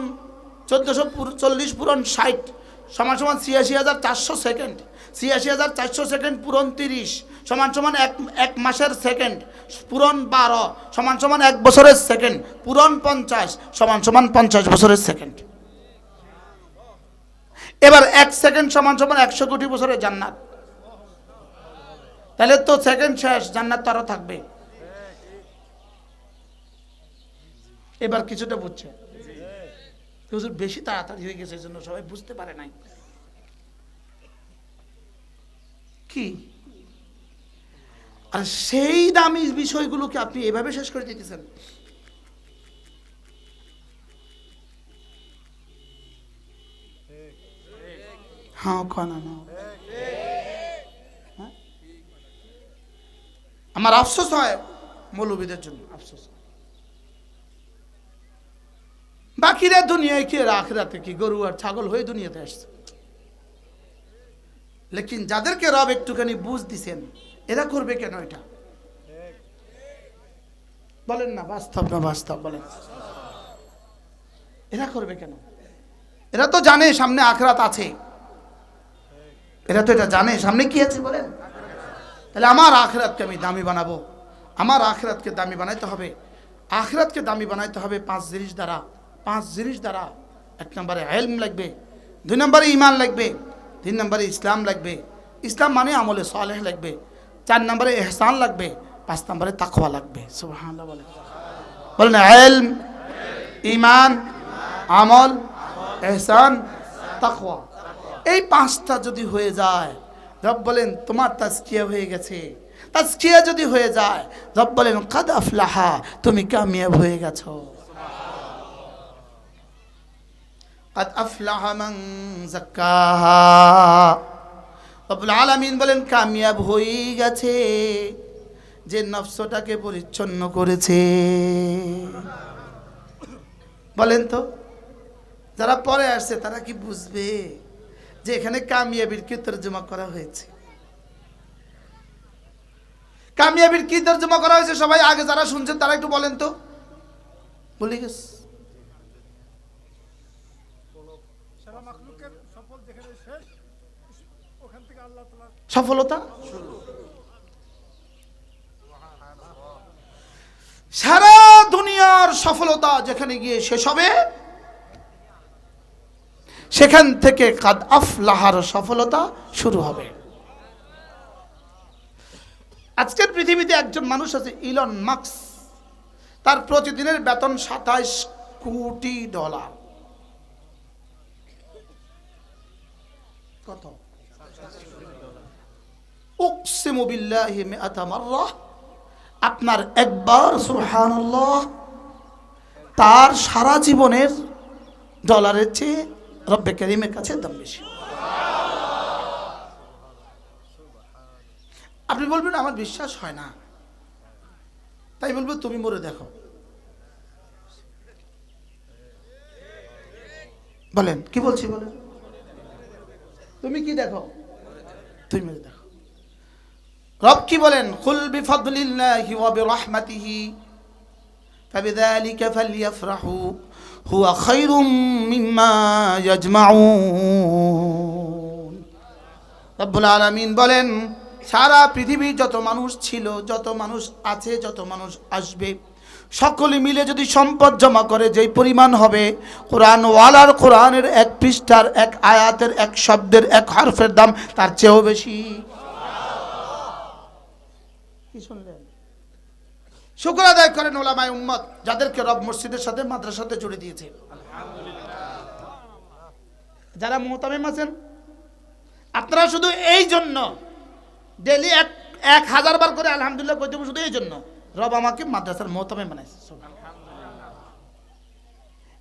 1440 পূরণ 60 সমান সমান 86,400 সেকেন্ড। 86,400 সেকেন্ড পূরণ 30 সমান সমান এক মাসের সেকেন্ড পূরণ 12 সমান সমান 1 বছরের সেকেন্ড পূরণ 50 সমান সমান 50 বছরের সেকেন্ড। এবার 1 সেকেন্ড সমান সমান 100 কোটি বছরের জান্নাত। তাহলে তো সেকেন্ড শেষ, জান্নাত তো আরো থাকবে। এবার কিছুটা বুঝছে? হুজুর বেশি তাড়াতাড়ি হয়ে গেছে, জন্য সবাই বুঝতে পারে নাই। কি আর সেই দামি বিষয়গুলোকে আপনি এভাবে শেষ করে দিতেছেন। হ্যাঁ কানা না, আমার আফসোস হয় মৌলবীদের জন্য, আফসোস। বাকিরা দুনিয়ায় কি, আখিরাতে কি, গরু আর ছাগল হয়ে দুনিয়াতে আসছে। লেকিন যাদেরকে রব একটুখানি বুঝ দিছেন, এরা করবে কেন এটা? বলেন না, বাস্তব না বাস্তব বলেন, এরা করবে কেন? এরা তো জানে সামনে আখিরাত আছে, এরা তো এটা জানে সামনে কি আছে বলেন। তাহলে আমার আখিরাতকে আমি দামি বানাবো, আমার আখিরাতকে দামি বানাইতে হবে। আখিরাতকে দামি বানাইতে হবে 5 জিনিস দ্বারা। 5 জিনিস দ্বারা: 1 নম্বরে ইলম লাগবে, 2 নম্বরে ঈমান লাগবে, 3 নম্বরে ইসলাম লাগবে, ইসলাম মানে আমলে সালেহ লাগবে, 4 নম্বরে ইহসান লাগবে, 5 নম্বরে তাকওয়া লাগবে। সুবহানাল্লাহ বলেন, বলেন ইলম, ঈমান, আমল, ইহসান, তাকওয়া। এই 5টা যদি হয়ে যায়, রব বলেন তোমার তাজকিয়া হয়ে গেছে। তাজকিয়া যদি হয়ে যায়, রব বলেন কাদ আফলাহা, তুমি কামিয়াব হয়ে গেছো। কাদ আফলাহা মান যাক্কাহা, রব্বুল আলামিন বলেন কামিয়াব হয়ে গেছে যে নফসটাকে পরিচ্ছন্ন করেছে। বলেন তো, যারা পরে আসছে তারা কি বুঝবে যে এখানে কামিয়াবির কি তরজমা করা হয়েছে? কামিয়াবির কি তরজমা করা হয়েছে? সবাই আগে যারা শুনছেন তারা একটু বলেন তো। বলি গেছে সফলতা, সারা দুনিয়ার সফলতা যেখানে গিয়ে শেষ হবে, সেখান থেকে কাদ আফলাহার সফলতা শুরু হবে। আজকের পৃথিবীতে একজন মানুষ আছে ইলন মাস্ক, তার প্রতিদিনের বেতন $27 কোটি। কত? উকসিমু বিল্লাহি মিআতা মাররা, আপনার একবার সুবহানাল্লাহ তার সারা জীবনের ডলারের চেয়ে রব্বে কারীমের কাছে দাম বেশি। আপনি বলবেন আমার বিশ্বাস হয় না, তাই বলবো তুমি মরে দেখো। বলেন কি বলছি বলেন, তুমি কি দেখো, তুমি মরে দেখো। রব কি বলেন? কুল বিফাদলিল্লাহি ওয়া বিরহমাতিহি ফাবিযালিকা ফালইফরাহু হুয়া খায়রুম মিম্মা ইয়াজমাউন। রব্বুল আলামিন বলেন সারা পৃথিবী যত মানুষ ছিল, যত মানুষ আছে, যত মানুষ আসবে, সকলে মিলে যদি সম্পদ জমা করে যেই পরিমাণ হবে, কোরআন ওয়ালার কোরআনের 1 পৃষ্ঠার 1 আয়াতের 1 শব্দের 1 হরফের দাম তার চেয়েও বেশি। কি শুনলেন? শুকর আদায় করেন উলামায়ে উম্মত, যাদেরকে রব মসজিদের সাথে মাদ্রাসার সাথে জুড়ে দিয়েছে। যারা মুহতামিম আছেন, আপনারা শুধু এই জন্য ডেলি 1000 বার করে আলহামদুলিল্লাহ কইতে হবে, শুধু এই জন্য রব আমাকে মাদ্রাসার মুহতামিম বানাইছে।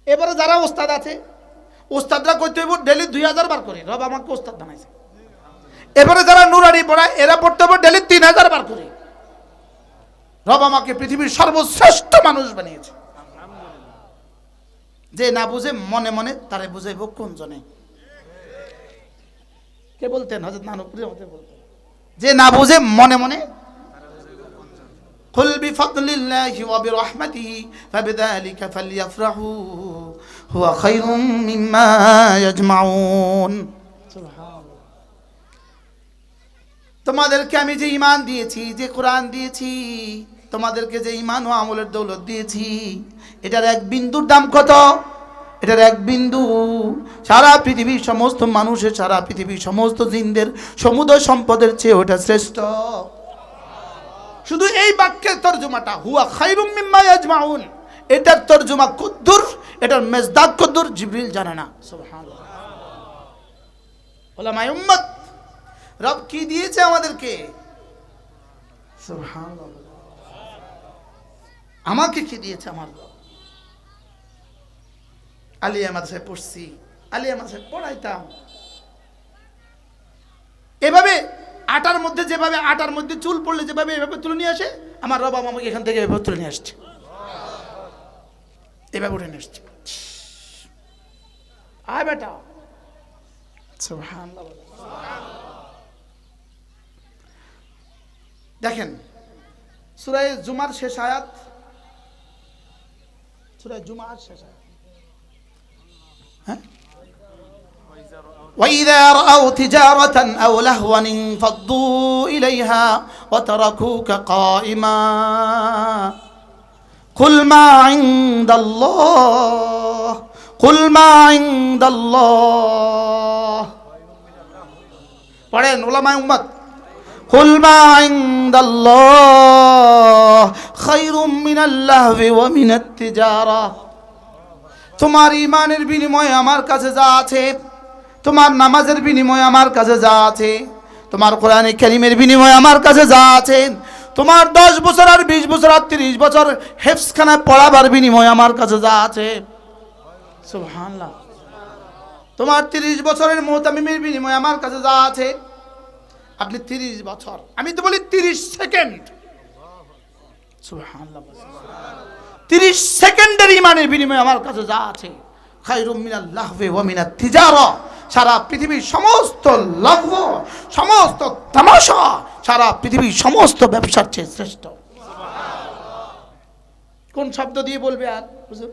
এবারে যারা ওস্তাদ আছে, ওস্তাদরা কইতে হবে ডেলি 2000 বার করে রব আমাকে ওস্তাদ বানাইছে। এবারে যারা নুরানি পড়ায়, এরা পড়তে হবে ডেলি 3000 বার করে রব আমাকে পৃথিবীর সর্বশ্রেষ্ঠ মানুষ বানিয়েছে। যে না বুঝে মনে মনে তারে বুঝাইব কোন জনে? কে বলতেন? হযরত নানুপুরি হতে বলতেন, যে না বুঝে মনে মনে। কুল বিফাদলিল্লাহি ওয়া বিরহমাতিহি ফাবিযালিকা ফালইফরাহু হুয়া খায়রুম মিম্মা ইয়াজমাউন। সুবহানাল্লাহ। তোমাদেরকে আমি যে ঈমান দিয়েছি, যে কোরআন দিয়েছি, তোমাদেরকে যে ঈমান ও আমলের দৌলত দিয়েছি, এটার এক বিন্দুর দাম কত? এটার এক বিন্দু সারা পৃথিবীর সমস্ত মানুষের, সারা পৃথিবীর সমস্ত জিনদের সমুদয় সম্পদের চেয়ে ওটা শ্রেষ্ঠ। শুধু এই বাক্যের তরজমাটা হুয়া খায়রুম মিম্মা ইয়াজমাউন, এটার তরজমা কুদ্দুর, এটার মেজদাক কুদ্দুর জিবরিল জানে না। সুবহানাল্লাহ। উলামায়ে উম্মত, রব কি দিয়েছে আমাদেরকে? সুবহানাল্লাহ। আমাকে কি দিয়েছে আমার রব? আলিয়া মাদ্রাসায় পড়ছি, আলিয়া মাদ্রাসায় পড়াইতাম। এভাবে আটার মধ্যে, যেভাবে আটার মধ্যে চুল পড়লে যেভাবে এভাবে তুলে নিয়ে আসে, আমার রব আমাকে এখান থেকে এভাবে তুলে নিয়ে আসছে, এভাবে উঠে নিয়ে আসছে। আয় বেটা, সুবহানাল্লাহ। দেখেন সূরা জুমার শেষ আয়াত, সূরা জুমার শেষ আয়াত, হ্যাঁ, وَإِذَا رَأَوْا تِجَارَةً أَوْ لَهْوًا انفَضُّوا إِلَيْهَا وَتَرَكُوكَ قَائِمًا قُلْ مَا عِندَ اللَّهِ قُلْ مَا عِندَ اللَّهِ পড়েন উলামায়ে উম্মত, قُلْ مَا عِندَ اللَّهِ خَيْرٌ مِنَ اللَّهْوِ وَمِنَ التِّجَارَةِ। তোমার ঈমানের বিনিময়ে আমার কাছে যা আছে, তোমার নামাজের বিনিময়ে আমার কাছে যা আছে, তোমার কোরআনে কারীমের বিনিময়ে আমার কাছে যা আছে, তোমার 10 বছর আর 20 বছর আর 30 বছর হেফজখানায় পড়াবার বিনিময়ে আমার কাছে যা আছে, সুবহানাল্লাহ, তোমার 30 বছরের মুতামিমের বিনিময়ে আমার কাছে যা আছে, আপনি 30 বছর, আমি তো বলি 30 সেকেন্ড, সুবহানাল্লাহ, 30 সেকেন্ডের ঈমানের বিনিময়ে আমার কাছে যা আছে, খায়রুম মিনাল লাহওয়ি ওয়া মিনাত তিজারা, সারা পৃথিবীর সমস্ত লগ্ন, সমস্ত তামাশা, সারা পৃথিবীর সমস্ত ব্যবসার চেয়ে শ্রেষ্ঠ। কোন শব্দ দিয়ে বলবে আর হুজুর?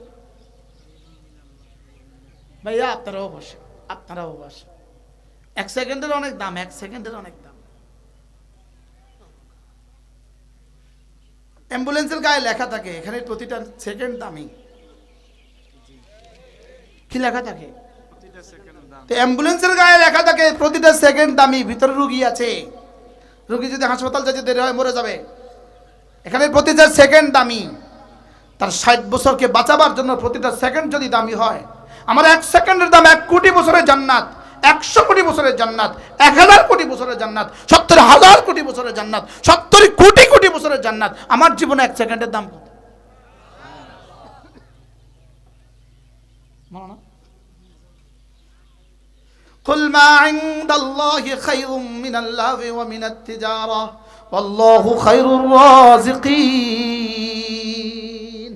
ভাইয়া আপনারাও বসে, আপনারাও বসে। 1 সেকেন্ডের অনেক দাম, 1 সেকেন্ডের অনেক দাম। অ্যাম্বুলেন্সের গায়ে লেখা থাকে এখানে প্রতিটা সেকেন্ড দামি। কি লেখা থাকে? তো অ্যাম্বুলেন্সের গায়ে লেখা থাকে প্রতিটা সেকেন্ড দামি। ভিতরে রুগী আছে, রুগী যদি হাসপাতাল যেতে দেরি হয় মরে যাবে। এখানে প্রতিটা সেকেন্ড দামি। তার 60 বছরকে বাঁচাবার জন্য প্রতিটা সেকেন্ড যদি দামি হয়, আমার 1 সেকেন্ডের দাম 1 কোটি বছরের জান্নাত, 100 কোটি বছরের জান্নাত, 1000 কোটি বছরের জান্নাত, 70,000 কোটি বছরের জান্নাত, 70 কোটি কোটি বছরের জান্নাত। আমার জীবনে 1 সেকেন্ডের দাম কত? মানা قل ما عند الله خير من اللهو ومن التجارة والله خير الرازقين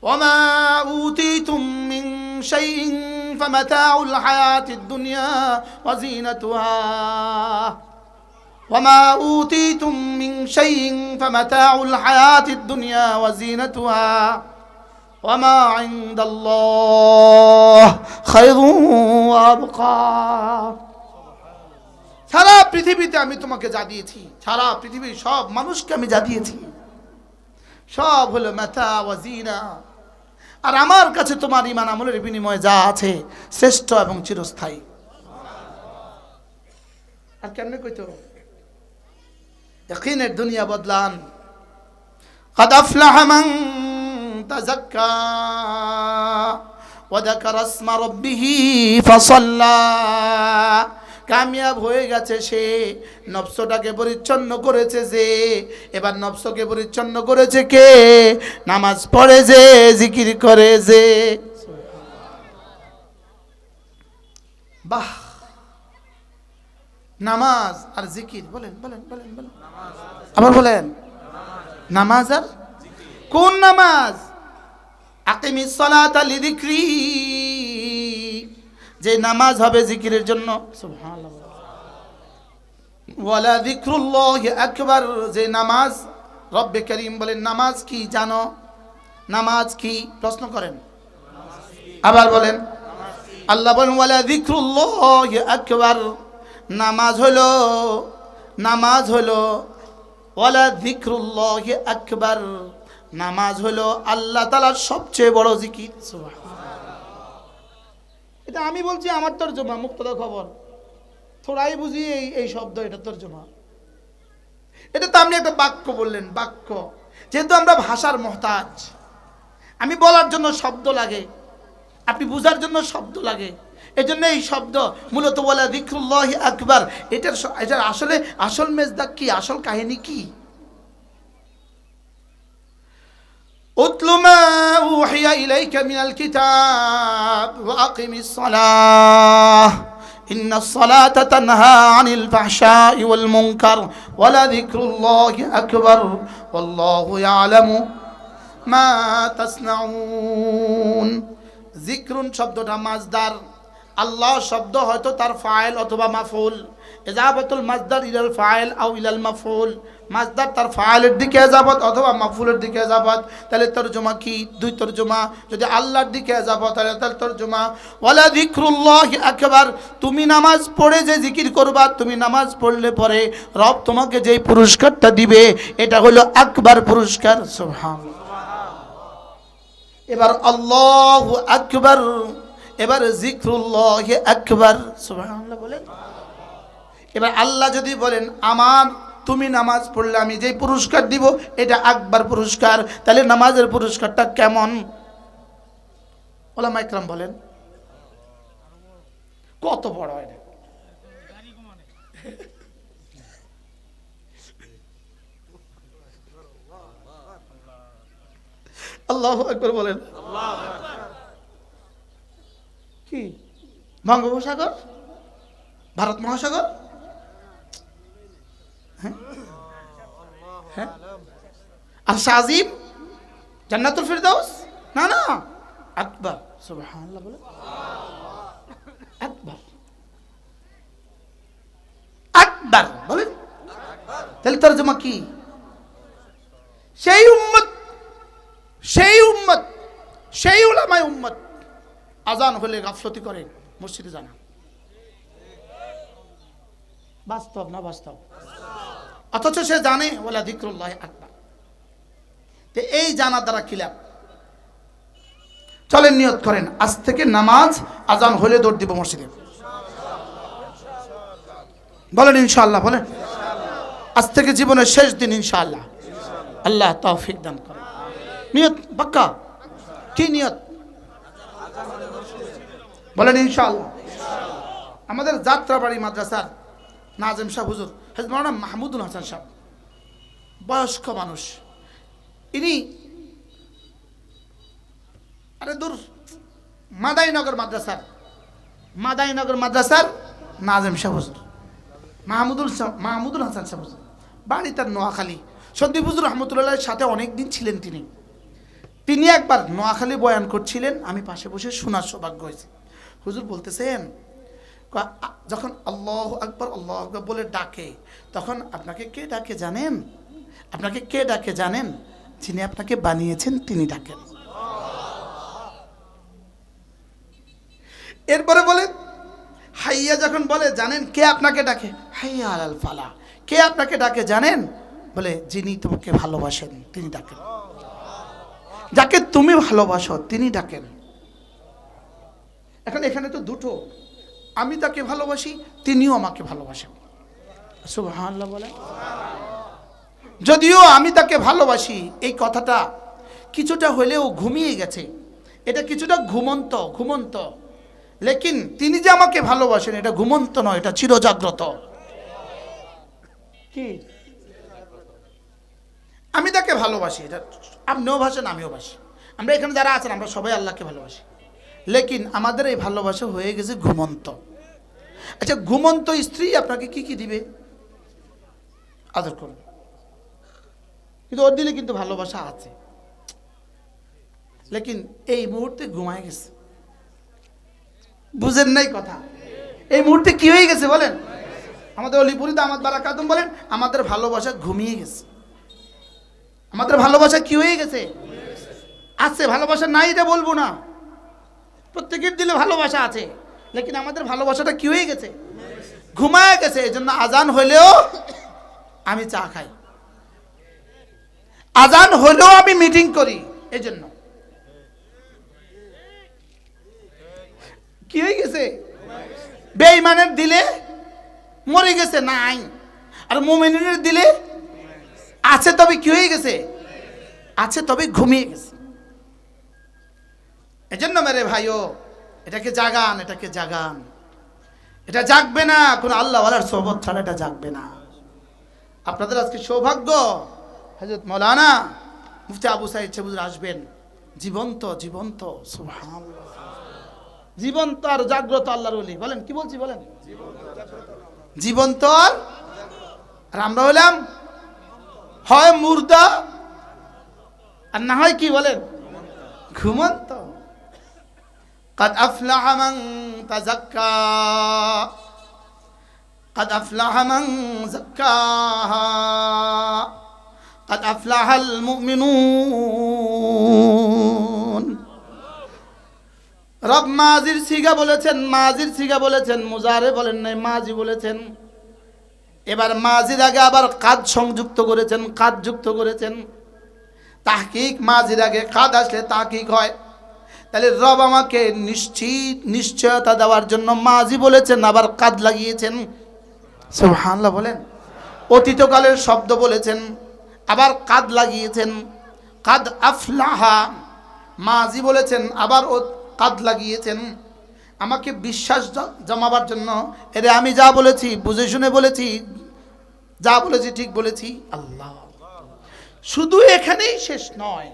وما أوتيتم من شيء فمتاع الحياة الدنيا وزينتها وما أوتيتم من شيء فمتاع الحياة الدنيا وزينتها وما عند الله خير وابقى। সারা পৃথিবীতে আমি তোমাকে যা দিয়েছি, সারা পৃথিবীর সব মানুষকে আমি যা দিয়েছি, সব হলো মাতা ওয়া জিনা। আর আমার কাছে তোমার ঈমান আমলের বিনিময়ে যা আছে শ্রেষ্ঠ এবং চিরস্থায়ী। আর কেমনে কইতো? ইয়াকিনের দুনিয়া বদলান। قد أفلح من تزكى وذكر اسم ربه فصلى। কামিয়াব হয়ে গেছে সে, নফসটাকে পরিচ্ছন্ন করেছে যে। এবার নফসকে পরিচ্ছন্ন করেছে কে? নামাজ পড়ে যে, জিকির করে যে। বাহ, নামাজ আর জিকির, বলেন বলেন বলেন বলেন, আবার বলেন। নামাজ আর কোন নামাজ? আকিমিস সালাতা লিযিকরি, যে নামাজ হবে জিকিরের জন্য। সুবহানাল্লাহ। ওয়ালা যিকরুল্লাহি আকবার, যে নামাজ, রব্বে করিম বলেন নামাজ কি জানো? নামাজ কি? প্রশ্ন করেন, আবার বলেন। আল্লাহ বলেন ওয়ালা যিকরুল্লাহি আকবার, নামাজ হলো ওয়ালা যিকরুল্লাহি আকবার, নামাজ হলো আল্লাহ তাআলার সবচেয়ে বড় জিকির। এটা আমি বলছি, আমার তরজমা, মুক্তদা খবর, থোড়াই বুঝি এই শব্দ, এটা তরজমা। এটা তো আপনি একটা বাক্য বললেন, বাক্য, যেহেতু আমরা ভাষার মহতাজ, আমি বলার জন্য শব্দ লাগে, আপনি বুঝার জন্য শব্দ লাগে, এই জন্য এই শব্দ মূলত বলা যিকরুল্লাহি আকবার। এটার আসল মেজদাক কি, আসল কাহিনী কি? উতলু মা উহিয়া ইলাইকা মিনাল কিতাব ওয়া আকিমিস সালাহ ইন্নাস সালাতা তানহা আনিল ফাহশাই ওয়াল মুনকার ওয়ালা যিকরুল্লাহি আকবার ওয়াল্লাহু ইয়ালামু মা তাসনাউন। যিকরুন শব্দটা মাজদার, আল্লাহ শব্দ হয়তো তার ফাইল অথবা মাফউল, ইজাবাতুল মাজদার ইলাল ফাইল আও ইলাল মাফউল, মাজদার তার ফাইলের দিকে ইজাবত অথবা মাফউলের দিকে ইজাবত। তাহলে তরজমা কি? দুই তরজমা। যদি আল্লাহর দিকে ইজাবত তাহলে তার তরজমা ওয়ালা যিকরুল্লাহি আকবার, তুমি নামাজ পড়ে যে জিকির করবা, তুমি নামাজ পড়লে পরে রব তোমাকে যেই পুরস্কারটা দিবে এটা হলো আকবার পুরস্কার। সুবহানাল্লাহ। এবার আল্লাহু আকবার, এবার যিকরুল্লাহি আকবার, সুবহানাল্লাহ বলেন। এবার আল্লাহ যদি বলেন তুমি নামাজ পড়লে আমি যেই পুরস্কার দিব এটা আকবার পুরস্কার, তাহলে নামাজের পুরস্কারটা কেমন? ওলামা ইকরাম বলেন কত বড় হয়। আল্লাহু আকবার বলেন। কি বঙ্গোপসাগর, ভারত মহাসাগর, হ্যাঁ, আর শাজিম, জান্নাতুল ফিরদাউস, না না, আকবার। সুবহানাল্লাহ বলেন, আকবার, আকবার বলেন। তাহলে তরজমা কি? সেই উম্মত, সেই উলামায়ে উম্মত আজান হলে গাফলতি করে মসজিদে জানা। বাস্তব না বাস্তব? অথচ সে জানে ওয়ালা যিকরুল্লাহি আকবার। তো এই জানার দ্বারা কি লাভ? চলেন নিয়ত করেন, আজ থেকে নামাজ আজান হলে দৌড় দিব মসজিদে। বলেন ইনশাআল্লাহ, বলেন আজ থেকে জীবনের শেষ দিন ইনশাআল্লাহ। আল্লাহ তৌফিক দান করেন। নিয়ত পাক্কা? কি নিয়ত? বলেন ইনশাআল্লাহ। আমাদের যাত্রাবাড়ি মাদ্রাসার নাজেম সাহেব হুজুর হযরত মাওলানা মাহমুদুল হাসান সাহেব, বয়স্ক মানুষ, ইনি মাদাইনগর মাদ্রাসার নাজেম সাহেব হুজুর মাহমুদুল হাসান সাহেব হুজুর, বাড়ি তার নোয়াখালী। সন্দীপ হুজুর রহমতুল্লাহর সাথে অনেকদিন ছিলেন তিনি একবার নোয়াখালী বয়ান করছিলেন, আমি পাশে বসে শোনার সৌভাগ্য হয়েছে। হুজুর বলতেছেন যখন আল্লাহু আকবার বলে ডাকে তখন আপনাকে কে ডাকে জানেন? আপনাকে কে ডাকে জানেন? যিনি আপনাকে বানিয়েছেন তিনি ডাকেন। এরপরে বলে হাইয়া যখন বলে জানেন কে আপনাকে ডাকে? হাইয়া আলাল ফালাহ। কে আপনাকে ডাকে জানেন? বলে যিনি তোমাকে ভালোবাসেন তিনি ডাকেন, যাকে তুমি ভালোবাসো তিনি ডাকেন। এখন এখানে তো দুটো, আমি তাকে ভালোবাসি, তিনিও আমাকে ভালোবাসেন। সুবহানাল্লাহ বলে। যদিও আমি তাকে ভালোবাসি এই কথাটা কিছুটা হলেও ঘুমিয়ে গেছে, এটা কিছুটা ঘুমন্ত, লেকিন তিনি যে আমাকে ভালোবাসেন এটা ঘুমন্ত নয়, এটা চিরজাগ্রত। কি? আমি তাকে ভালোবাসি, এটা আপনিও ভাসেন আমিও বাসি, আমরা এখানে যারা আছেন আমরা সবাই আল্লাহকে ভালোবাসি, লেকিন আমাদের এই ভালোবাসা হয়ে গেছে ঘুমন্ত। আচ্ছা, ঘুমন্ত স্ত্রী আপনাকে কি কি দিবে? আদর করবে, কিন্তু ওর দিলে কিন্তু ভালোবাসা আছে, লেকিন এই মুহূর্তে ঘুমায় গেছে। বুঝেন নাই কথা? এই মুহূর্তে কি হয়ে গেছে বলেন? আমাদের অলিপুরি দামাত বারাকাতুম বলেন আমাদের ভালোবাসা ঘুমিয়ে গেছে। আমাদের ভালোবাসা কি হয়ে গেছে? আছে, ভালোবাসা নাই এটা বলবো না, প্রত্যেকের দিলে ভালোবাসা আছে, লেকিন আমাদের ভালোবাসাটা কি হয়ে গেছে? ঘুমায় গেছে, এই জন্য আজান হইলেও আমি চা খাই, আজান হইলেও আমি মিটিং করি। এই জন্য কি হয়ে গেছে, বেঈমানের দিলে মরে গেছে নাই, আর মুমিনের দিলে আছে, তবে কি হয়ে গেছে, আছে তবে ঘুমিয়ে গেছে। এজন্য মেরে ভাইও এটাকে জাগান, এটাকে জাগান। এটা জাগবে না কোন আল্লাহওয়ালার সোহবত ছাড়া, এটা জাগবে না। আপনাদের আজকে সৌভাগ্য, হযরত মাওলানা মুফতি আবু সাঈদ হুজুর আসবেন, জীবন্ত জীবন্ত, সুবহানাল্লাহ, জীবন্ত আর জাগ্রত আল্লাহর ওলি। বলেন কি বলছি, বলেন জীবন্ত। আর আমরা হলাম হয় মুর্দা, আর না হয় কি বলেন, ঘুমন্ত। قد أفلح من تزكى قد أفلح من زكاها قد أفلح المؤمنون। রব মাজির সিগা বলেছেন, মাজির সিগা বলেছেন, মুজারে বলেন নাই, মাজি বলেছেন। এবার মাজির আগে আবার কাদ সংযুক্ত করেছেন, কাদ যুক্ত করেছেন। তাহকিক মাজির আগে কাদ আসলে তাহকিক হয়। তাহলে রব আমাকে নিশ্চয়তা দেওয়ার জন্য মাজি বলেছেন, আবার কাদ লাগিয়েছেন। সুবহানাল্লাহ বলেন। অতীতকালের শব্দ বলেছেন, আবার কাদ লাগিয়েছেন। কাদ আফলাহা, মাজি বলেছেন, আবার কাদ লাগিয়েছেন। আমাকে বিশ্বাস জমাবার জন্য, এরে আমি যা বলেছি বুঝে শুনে বলেছি, যা বলেছি ঠিক বলেছি। আল্লাহ শুধু এখানেই শেষ নয়,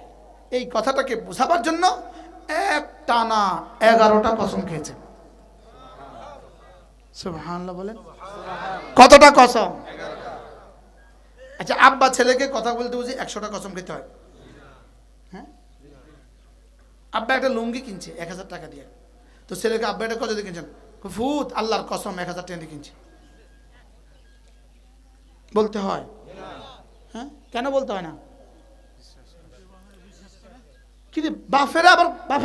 এই কথাটাকে বোঝাবার জন্য এক টানা 11টা কসম খেয়েছেন। সুবহানাল্লাহ বলেন। কতটা কসম? আচ্ছা, আব্বা ছেলেকে কথা বলতে বুঝি 100টা কসম খেতে হয়। হ্যাঁ, আব্বা একটা লুঙ্গি কিনছে 1000 টাকা দিয়ে, তো ছেলেকে আব্বা এটা কত দিয়ে কিনছেন? ফুত আল্লাহর কসম 1000 টাকা দিয়ে কিনছে। বলতে হয়? হ্যাঁ, কেন বলতে হয় না? কিন্তু বাপে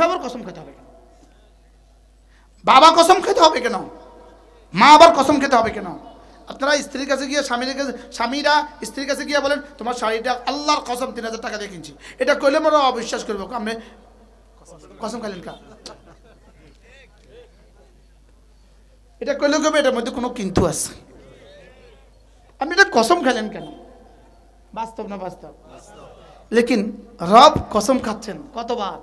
আবার কসম খেতে হবে কেন? বাবা কসম খেতে হবে কেন? মা আবার কসম খেতে হবে কেন? আপনারা স্ত্রীর কাছে গিয়ে স্বামীরা স্ত্রীর কাছে গিয়ে বলেন, তোমার শাড়িটা আল্লাহর কসম 3000 টাকা দিয়ে কিনছি। এটা কইলে মোরা অবিশ্বাস করবো, আপনি কসম খাইলেন কা? এটা কইলে কবে এটার মধ্যে কোনো কিন্তু আছে? আপনি এটা কসম খাইলেন কেন? বাস্তব না বাস্তব? লেকিন রব কসম খাচ্ছেন কতবার?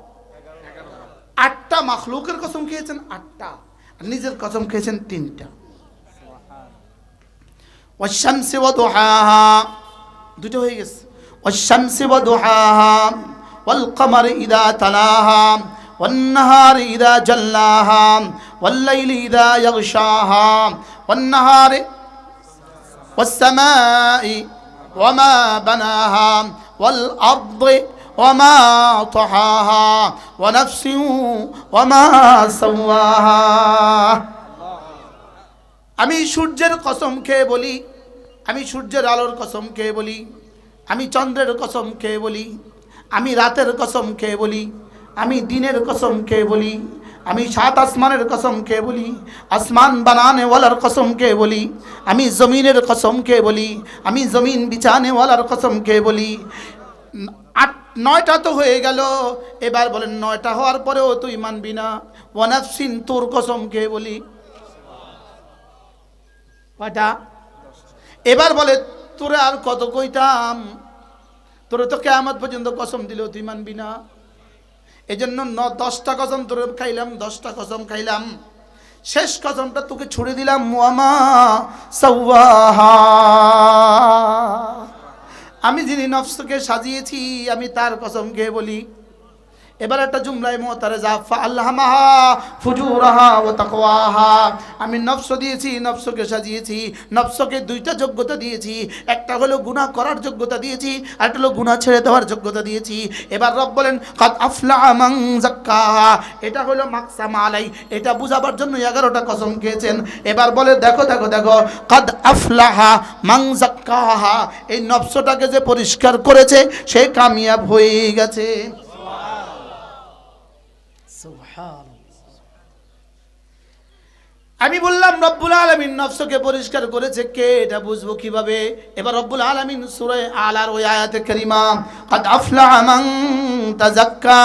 8টা মাখলুকের কসম খেয়েছেন, 8টা, আর নিজের কসম খেয়েছেন 3টা। ওয়াশ-শামসি ওয়া দুহাহা, দুটো হয়ে গেছে। ওয়াশ-শামসি ওয়া দুহাহা ওয়াল কমারি ইযা তালাহা ওয়ান নাহারি ইযা জাল্লাহা ওয়াল লাইলি ইযা ইয়াগশাহা ওয়ান নাহারি ওয়াস সামাই ওয়া মা বানাহা ওয়াল আরদি ওয়া মা তাহাহা ওয়া নাফসিন ওয়া মা সাওয়াহা। আমি সূর্যের কসম খেয়ে বলি, আমি সূর্যের আলোর কসম খেয়ে বলি, আমি চন্দ্রের কসম খেয়ে বলি, আমি রাতের কসম খেয়ে বলি, আমি দিনের কসম খেয়ে বলি, আমি 7 আসমানের কসম খেয়ে বলি, আসমান বানানে ওয়ালার কসম খেয়ে বলি, আমি জমিনের কসম খেয়ে বলি, আমি জমিন বিছানে ওয়ালার কসম খেয়ে বলি। 9টা তো হয়ে গেল। এবার বলেন 9টা হওয়ার পরেও তুই মানবি না। ওয়া নাফসিন, তোর কসম খেয়ে বলি। কয়টা? এবার বলে তোরে আর কত কইতাম, তোরে তো কিয়ামত পর্যন্ত কসম দিলেও তুই মানবি না। এজন্য 10টা কসম তোরে খাইলাম, 10টা কসম খাইলাম, শেষ কসমটা তোকে ছুড়ে দিলাম। ওয়ামা সাওয়াহা, আমি যিনি নফসকে সাজিয়েছি আমি তার কসম খেয়ে বলি। এবার একটা জুমলায় মুতারাজা, ফাআলহামাহা ফুজুরাহা ওয়া তাকওয়াহা, আমি নফস দিয়েছি, নফসকে সাজিয়েছি, নফসকে 2টা যোগ্যতা দিয়েছি। একটা হলো গুনাহ করার যোগ্যতা দিয়েছি, আর একটা হলো গুনাহ ছেড়ে দেওয়ার যোগ্যতা দিয়েছি। এবার রব বলেন কাদ আফলাহা মান যাক্কাহা, এটা হলো মাকসাম আলাই, এটা বুঝাবার জন্য 11টা কসম খেয়েছেন। এবার বলে দেখো দেখো দেখো, কাদ আফলাহা মান যাক্কাহা, এই নফসটাকে যে পরিষ্কার করেছে সে কামিয়াব হয়ে গেছে। আমি বললাম রব্বুল আলামিন নফসকে পরিষ্কার করেছে কে, এটা বুঝবো কিভাবে? এবার রব্বুল আলামিন সূরা আলার ওই আয়াতে কারিমা কাদ আফলাহা মান তাযাক্কা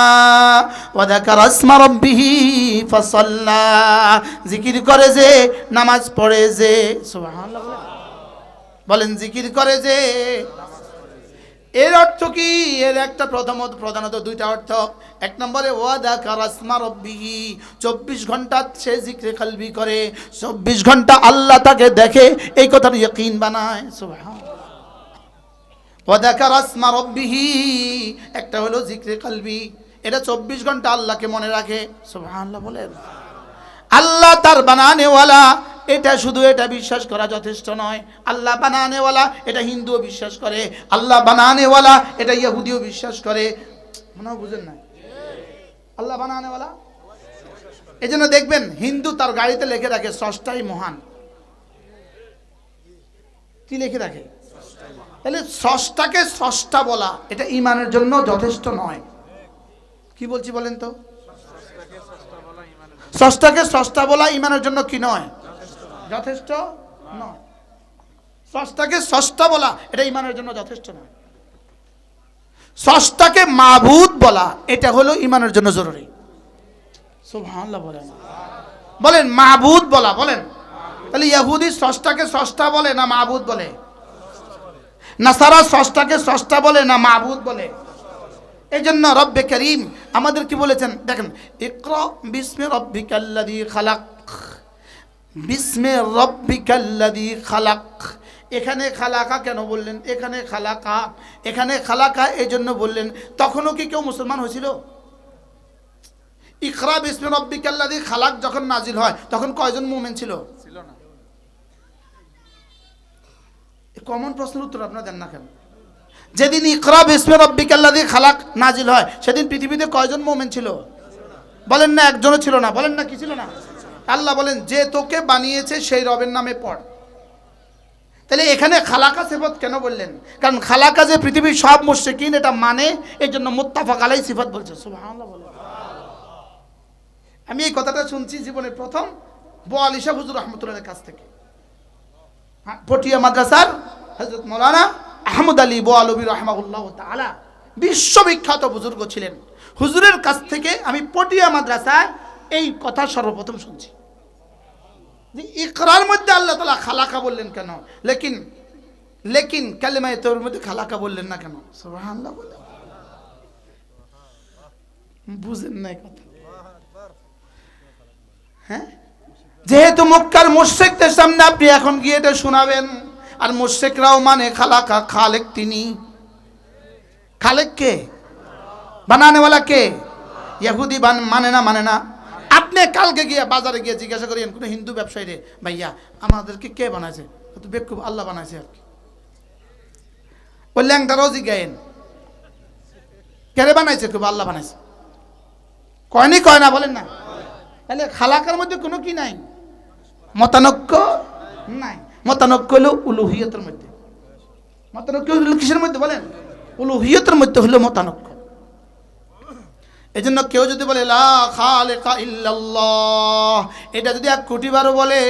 ওয়া যাকারা ইসমা রাব্বিহি ফাসাল্লা, জিকির করে যে, নামাজ পড়ে যে, সুবহানাল্লাহ বলেন, জিকির করে যে। এর অর্থ কি? এর একটা প্রধানত দুইটা অর্থ। এক নম্বরে ওয়াদা কারাসমা রব্বিহি, 24 ঘন্টা সে জিক্রে কলবি করে, 24 ঘন্টা আল্লাহ তাকে দেখে, এই কথার ইয়াকিন বানায়। সুবহানাল্লাহ। ওয়াদা কারাসমা রব্বিহি একটা হলো জিক্রে কলবি, এটা 24 ঘন্টা আল্লাহকে মনে রাখে। সুবহানাল্লাহ বলেন। আল্লাহ তার বানানেওয়ালা, এটা শুধু এটা বিশ্বাস করা যথেষ্ট নয়। আল্লাহ বানানেওয়ালা এটা হিন্দুও বিশ্বাস করে, আল্লাহ বানানেওয়ালা এটা ইহুদিও বিশ্বাস করে। মনে হয় বুঝেন না? আল্লাহ বানানেওয়ালা, এই জন্য দেখবেন হিন্দু তার গাড়িতে লিখে রাখে স্রষ্টাই মহান। কি লিখে রাখে? তাহলে স্রষ্টাকে স্রষ্টা বলা এটা ঈমানের জন্য যথেষ্ট নয়। কি বলছি বলেন তো? স্রষ্টাকে স্রষ্টা বলা ঈমানের জন্য কি নয়? যথেষ্ট নয়। স্রষ্টাকে স্রষ্টা বলা এটা ঈমানের জন্য যথেষ্ট নয়। স্রষ্টাকে মাবুদ বলা এটা হলো ঈমানের জন্য জরুরি। সুবহানাল্লাহ বলেন। বলেন মাবুদ বলা, বলেন। তাহলে ইহুদি স্রষ্টাকে স্রষ্টা বলে না মাবুদ বলে? নাসারা স্রষ্টাকে স্রষ্টা বলে না মাবুদ বলে? এই জন্য রব্বে করিম আমাদের কি বলেছেন দেখেন, ইকরা বিসমি রব্বিকাল্লাযী খালাক, বিসমি রব্বিকাল্লাযী খালাক। এখানে খালাকা কেন বললেন? এখানে খালাকা এই জন্য বললেন, তখনও কি কেউ মুসলমান হয়েছিল? ইকরা বিসমি রব্বিকাল্লাযী খালাক যখন নাজিল হয় তখন কয়জন মুমিন ছিল? ছিল না। কমন প্রশ্নের উত্তর আপনারা দেন না কেন? যেদিন ইকরা বিসমি রব্বিকাল্লাযী খালাক নাজিল হয় সেদিন পৃথিবীতে কয়জন মুমিন ছিল? বলেন না একজনও ছিল না। বলেন না কি ছিল না? আল্লাহ বলেন যে তোকে বানিয়েছে সেই রবের নামে পড়। তাহলে এখানে খালাকা সিফত কেন বললেন? কারণ খালাকা যে পৃথিবীর সব মুশরিকিন এটা মানে, এই জন্য মুত্তাফাক আলাইহি সিফত বলছে। সুবহানাল্লাহ বলেন। আমি এই কথাটা শুনছি জীবনে প্রথম বোয়ালি শাহ হুজুর রহমতুল্লাহর কাছ থেকে। পটিয়া মাদ্রাসার হযরত মাওলানা আহমদ আলী বোয়ালবী রাহমাহুল্লাহ তাআলা বিশ্ববিখ্যাত বুজুর্গ ছিলেন। হুজুরের কাছ থেকে আমি পটিয়া মাদ্রাসায় এই কথা সর্বপ্রথম শুনছি যে ইকরার মধ্যে আল্লাহ তাআলা খালাকা বললেন কেন, লেকিন কালেমায়ে তাওহীদের মধ্যে খালাকা বললেন না কেন? সুবহানাল্লাহ বলেন। বুঝেন না কথা? হ্যাঁ, যেহেতু মক্কার মুশরিকদের সামনে আপনি এখন গিয়ে এটা শোনাবেন, আর মুশরিকরাও মানে খালাকা, খালেক তিনি। খালেক কে? বানানেওয়ালা কে? ইহুদি মানে না। আপনি কালকে গিয়ে বাজারে গিয়ে জিজ্ঞাসা করেন কোনো হিন্দু ব্যবসায়ী রে, ভাইয়া আমাদেরকে কে বানাইছে? তো বেকুব আল্লাহ বানাইছে আর কি। ওই ল্যাংটারও জিজ্ঞাসেন কে বানাইছে? খুব আল্লাহ বানাইছে। কয় না বলেন না? তাহলে খালাকার মধ্যে কোনো কি নাই? মতানৈক্য নাই। মতানৈক্য হলো উলুহিয়তের মধ্যে। মতানৈক্য হলো কিসের মধ্যে বলেন? উলুহিয়তের মধ্যে হলো মতানৈক্য। এজন্য কেউ যদি বলে লা খালিকা ইল্লাল্লাহ, এটা যদি 1 কোটি বার বলে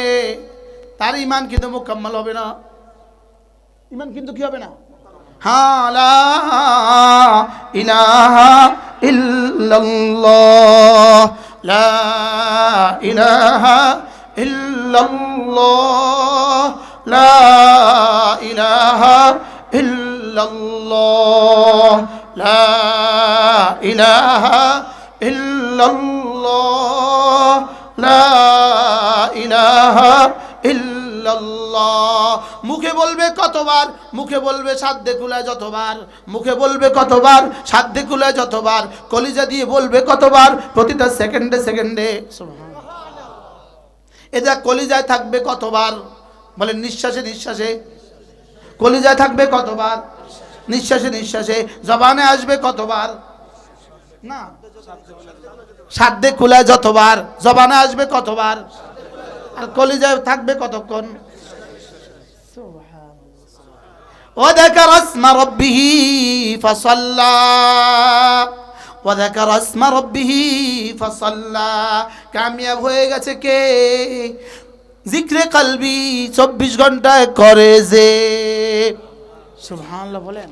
তার ঈমান কিন্তু মুকাম্মাল হবে না। ঈমান কিন্তু কি হবে না? লা ইলাহা ইল্লাল্লাহ, লা ইলাহা ইল্লাল্লাহ, লা ইলাহা ইল্লাল্লাহ, লা ইলাহা ইল্লাল্লাহ, লা ইলাহা ইল্লাল্লাহ। মুখে বলবে কতবার? মুখে বলবে সাধ্যে কুলায় যতবার। মুখে বলবে কতবার? সাধ্যে কুলায় যতবার। কলিজা দিয়ে বলবে কতবার? প্রতিটা সেকেন্ডে। এটা কলিজায় থাকবে কতবার? বলেন নিঃশ্বাসে। কলিজায় থাকবে কতবার? নিঃশ্বাসে। জবানে আসবে কতবার? না, সাধ্যে কুলায় যতবার। জবানে আসবে কতবার? আর কলিজায় থাকবে কতক্ষণ? وذكر اسم ربه فصلى وذكر اسم ربه فصلى। কামিয়াব হয়ে গেছে কে? জিক্রে কলবি 24 ঘন্টায় করে যে, সুবহানাল্লাহ বলেন।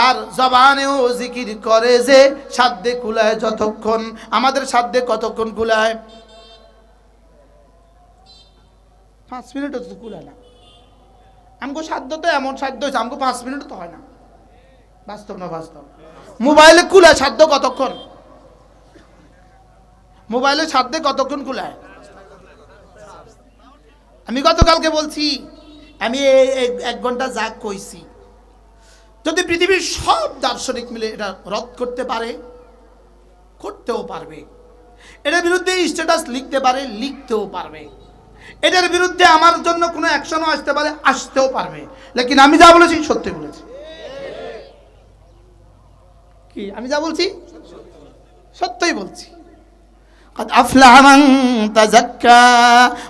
আর জবানেও জিকির করে যে, সাধ্যে কুলায় যতক্ষণ। আমাদের সাধ্যে কতক্ষণ কুলায়? 5 মিনিটও তো কুলায় না। আমগো সাধ্য তো এমন সাধ্য হয়েছে, আমগো 5 মিনিট তো হয় না। বাস্তব না বাস্তব? মোবাইলে কুলায় সাধ্য কতক্ষণ? মোবাইলে সাধ্যে কতক্ষণ কুলায়? আমি গতকালকে বলছি, আমি 1 ঘন্টা যা কইছি, যদি পৃথিবীর সব দার্শনিক মিলে এটা রদ করতে পারে, করতেও পারবে। এটার বিরুদ্ধে স্ট্যাটাস লিখতে পারে, লিখতেও পারবে। এটার বিরুদ্ধে আমার জন্য কোনো অ্যাকশনও আসতে পারে, আসতেও পারবে। লেকিন আমি যা বলেছি সত্যি বলেছি। কি আমি যা বলছি সত্যই বলছি। قد أفلح من تزكى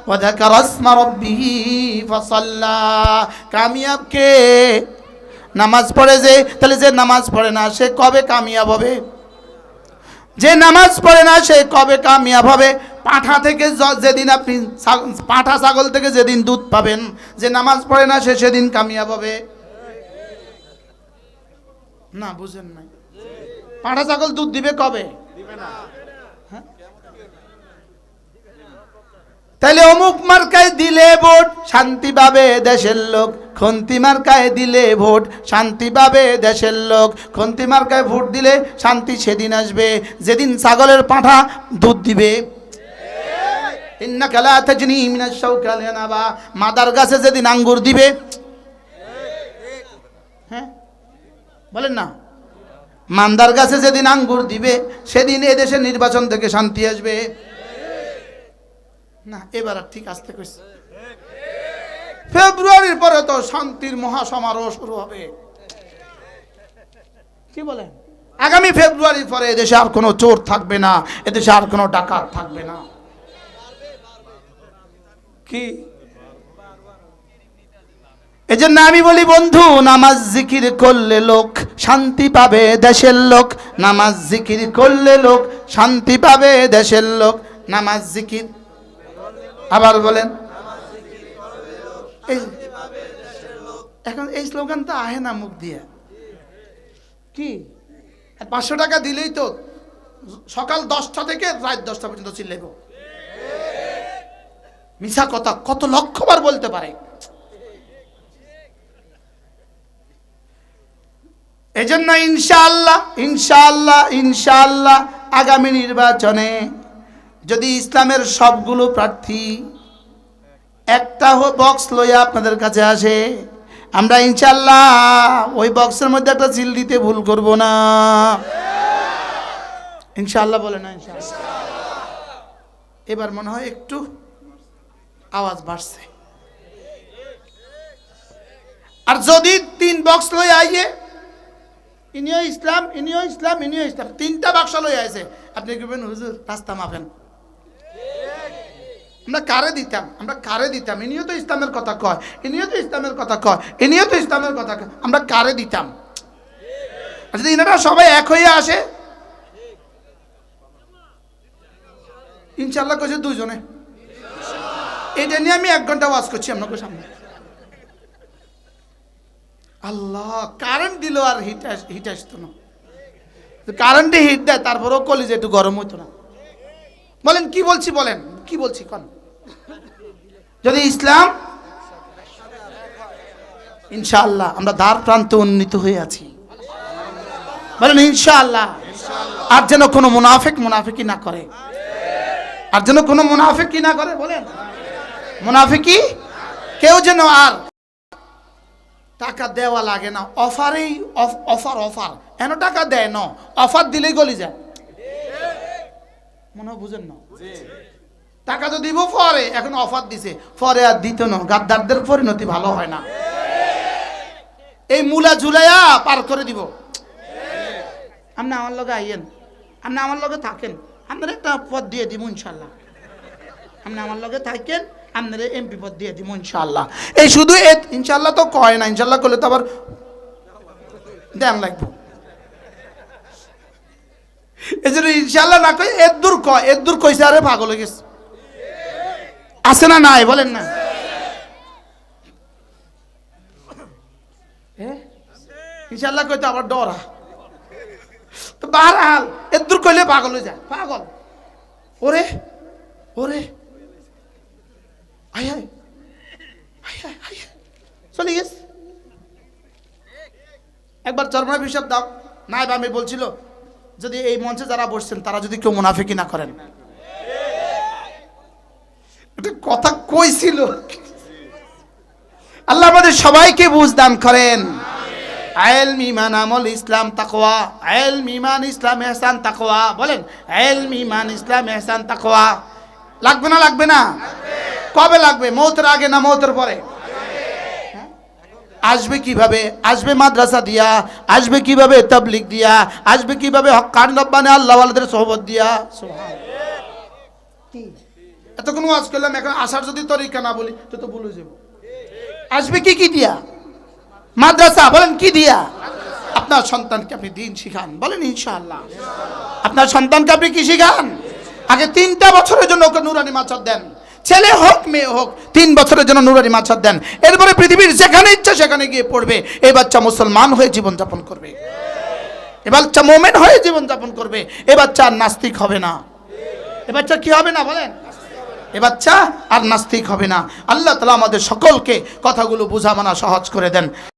وذكر اسم ربه فصلى। কামিয়াব কে? নামাজ পড়ে যে। তাহলে যে নামাজ পড়ে না সে কবে কামিয়াব হবে? যে নামাজ পড়ে না সে কবে কামিয়াব হবে? পাঁঠা থেকে যেদিন আপনি পাঁঠা ছাগল থেকে যেদিন দুধ পাবেন, যে নামাজ পড়ে না সে সেদিন কামিয়াব হবে না। বুঝেন নাই? পাঁঠা ছাগল দুধ দিবে কবে? দিবে না। তাইলে অমুক মার্কায় দিলে ভোট শান্তি পাবে দেশের লোক, খন্তি মার্কায় দিলে ভোট শান্তি পাবে দেশের লোক। খন্তি মার্কায় ভোট দিলে শান্তি সেদিন আসবে যেদিন ছাগলের পাঁঠা দুধ দিবে। ইন্নাকা লা তাজনি মিনাশ শাওকাল ইয়ানাবা। মাদার গাছে যেদিন আঙ্গুর দিবে, হ্যাঁ বলেন না, মান্দার গাছে যেদিন আঙ্গুর দিবে সেদিন এদেশের নির্বাচন থেকে শান্তি আসবে না। এবার ঠিক আসতে কইছে। ফেব্রুয়ারির পরে তো শান্তির মহাসমারোহ শুরু হবে। কি বলেন? আগামী ফেব্রুয়ারির পরে এদেশে আর কোনো চোর থাকবে না, এদেশে আর কোনো ডাকাত থাকবে না। কি এজন্য আমি বলি বন্ধু, নামাজ জিকির করলে লোক শান্তি পাবে দেশের লোক। নামাজ জিকির করলে লোক শান্তি পাবে দেশের লোক। নামাজ জিকির, আবার বলেন। এখন এই স্লোগান তো আহে না মুখ দিয়ে। কি 500 টাকা দিলেই তো সকাল 10টা থেকে রাত 10টা পর্যন্ত চিল্লাইব। মিছা কথা কত লক্ষবার বলতে পারে। এজন্য ইনশাআল্লাহ ইনশাআল্লাহ ইনশাআল্লাহ আগামী নির্বাচনে যদি ইসলামের সবগুলো প্রার্থী একটা বক্স লইয়া আপনাদের কাছে আসে, আমরা ইনশাআল্লাহ ওই বক্সের মধ্যে একটা সিল দিতে ভুল করব না। ইনশাআল্লাহ বলে না? ইনশাআল্লাহ। এবার মনে হয় একটু আওয়াজ বাড়ছে। আর যদি 3 বক্স লইয়া আইয়ে, ইনিও ইসলাম ইনিও ইসলাম ইনিও ইসলাম, 3টা বাক্স লইয়া আছে, আপনি কইবেন হুজুর রাস্তা মাপেন। আমরা কারে দিতাম? ইনিও তো ইসলামের কথা কয়, ইনিও তো ইসলামের কথা কয়, ইনিও তো ইসলামের কথা কয়, আমরা কারে দিতাম? আর যদি ইনারা সবাই এক হয়ে আসে, ইনশাআল্লাহ কইছে 2 জনে। এটা নিয়ে আমি 1 ঘন্টা ওয়াজ করছি আপনাদের সামনে। আল্লাহ, কারেন্ট দিল আর হিট আসতো না। কারেন্টে হিট দেয় তারপরেও কলিজা একটু গরম হইতো না। বলেন কি বলছি? বলেন কি বলছি? কোন যদি ইসলাম, ইনশাআল্লাহ আমরা দ্বার প্রান্তে উন্নীত হয়ে আছি। বলেন ইনশাআল্লাহ। আর যেন কোনো মুনাফিকি না করে, আর যেন কোনো মুনাফিকি না করে। বলেন মুনাফিকি কেউ যেন আর টাকা দেওয়া লাগে না। অফারেই অফার এন টাকা দেয় না, অফার দিলেই গলি যায়। মনে হয় বুঝেন না? টাকা তো দিব পরে, এখন অফার দিছে পরে আর দিত না। গাদ্দারদের পরিণতি ভালো হয় না। এই মুলা ঝুলাইয়া পার করে দিব। আপনি আমার লগে আইয়েন, আপনি আমার লগে থাকেন, আপনার একটা পদ দিয়ে দিব ইনশাল্লাহ। আপনি আমার লগে থাকেন, আপনার এমপি পদ দিয়ে দিব ইনশাল্লাহ। এই শুধু ইনশাল্লাহ তো কয় না, ইনশাল্লাহ করলে তো আবার দেন লাগবো। এই জন্য ইনশাল্লাহ না কই এর দূর কইছে, আরে পাগল হয়ে গেছে। আছে না নাই বলেন না? ইনশাআল্লাহ কইতে আবার ডরা তো বারহাল এদুর কইলে পাগল হয়ে যায়, পাগল। ওরে ওরে আয় আয় চলে গেছে। একবার চরমনায় হিসাব দাও, নাইব আমির বলছিল যদি এই মঞ্চে যারা বসছেন তারা যদি কেউ মুনাফিকি না করেন। এটা কথা কইছিল। আল্লাহ আমাদের সবাইকে বুঝ দান করেন। ইলম, ঈমান, আমল, ইসলাম, তাকওয়া। ইলম, ঈমান, ইসলাম, ইহসান, তাকওয়া। বলেন ইলম, ঈমান, ইসলাম, ইহসান, তাকওয়া। লাগবে না লাগবে না? কবে লাগবে? মওতের আগে না মওতের পরে? আসবে কিভাবে? আসবে মাদ্রাসা দিয়া, আসবে কিভাবে তাবলীগ দিয়া, আসবে কিভাবে হক্কানি রব্বানি আল্লাহ ওয়ালাদের সোহবত দিয়া। সুবহানাল্লাহ। এতক্ষণ ওয়াজ করলাম, এখন আসার যদি তরিকা না বলি তো ভুলে যাব। আসবে কি দিয়া? মাদ্রাসা। বলেন কি দিয়া? আপনার সন্তানকে আপনি দিন শিখান। বলেন ইনশাআল্লাহ। আপনার সন্তানকে আপনি কি শিখান? আগে 3টা বছরের জন্য ওকে নুরানি মাদ্রাসা দেন, ছেলে হোক মেয়ে হোক 3 বছরের জন্য নুরানি মাদ্রাসা দেন। এরপরে পৃথিবীর যেখানে ইচ্ছা সেখানে গিয়ে পড়বে। এই বাচ্চা মুসলমান হয়ে জীবনযাপন করবে, এ বাচ্চা মুমিন হয়ে জীবনযাপন করবে। এ বাচ্চা আর নাস্তিক হবে না। এ বাচ্চা কি হবে না? বলেন এ বাচ্চা আর নাস্তিক হবে না। আল্লাহ তাআলা আমাদের সকলকে কথাগুলো বুঝা মানা সহজ করে দেন।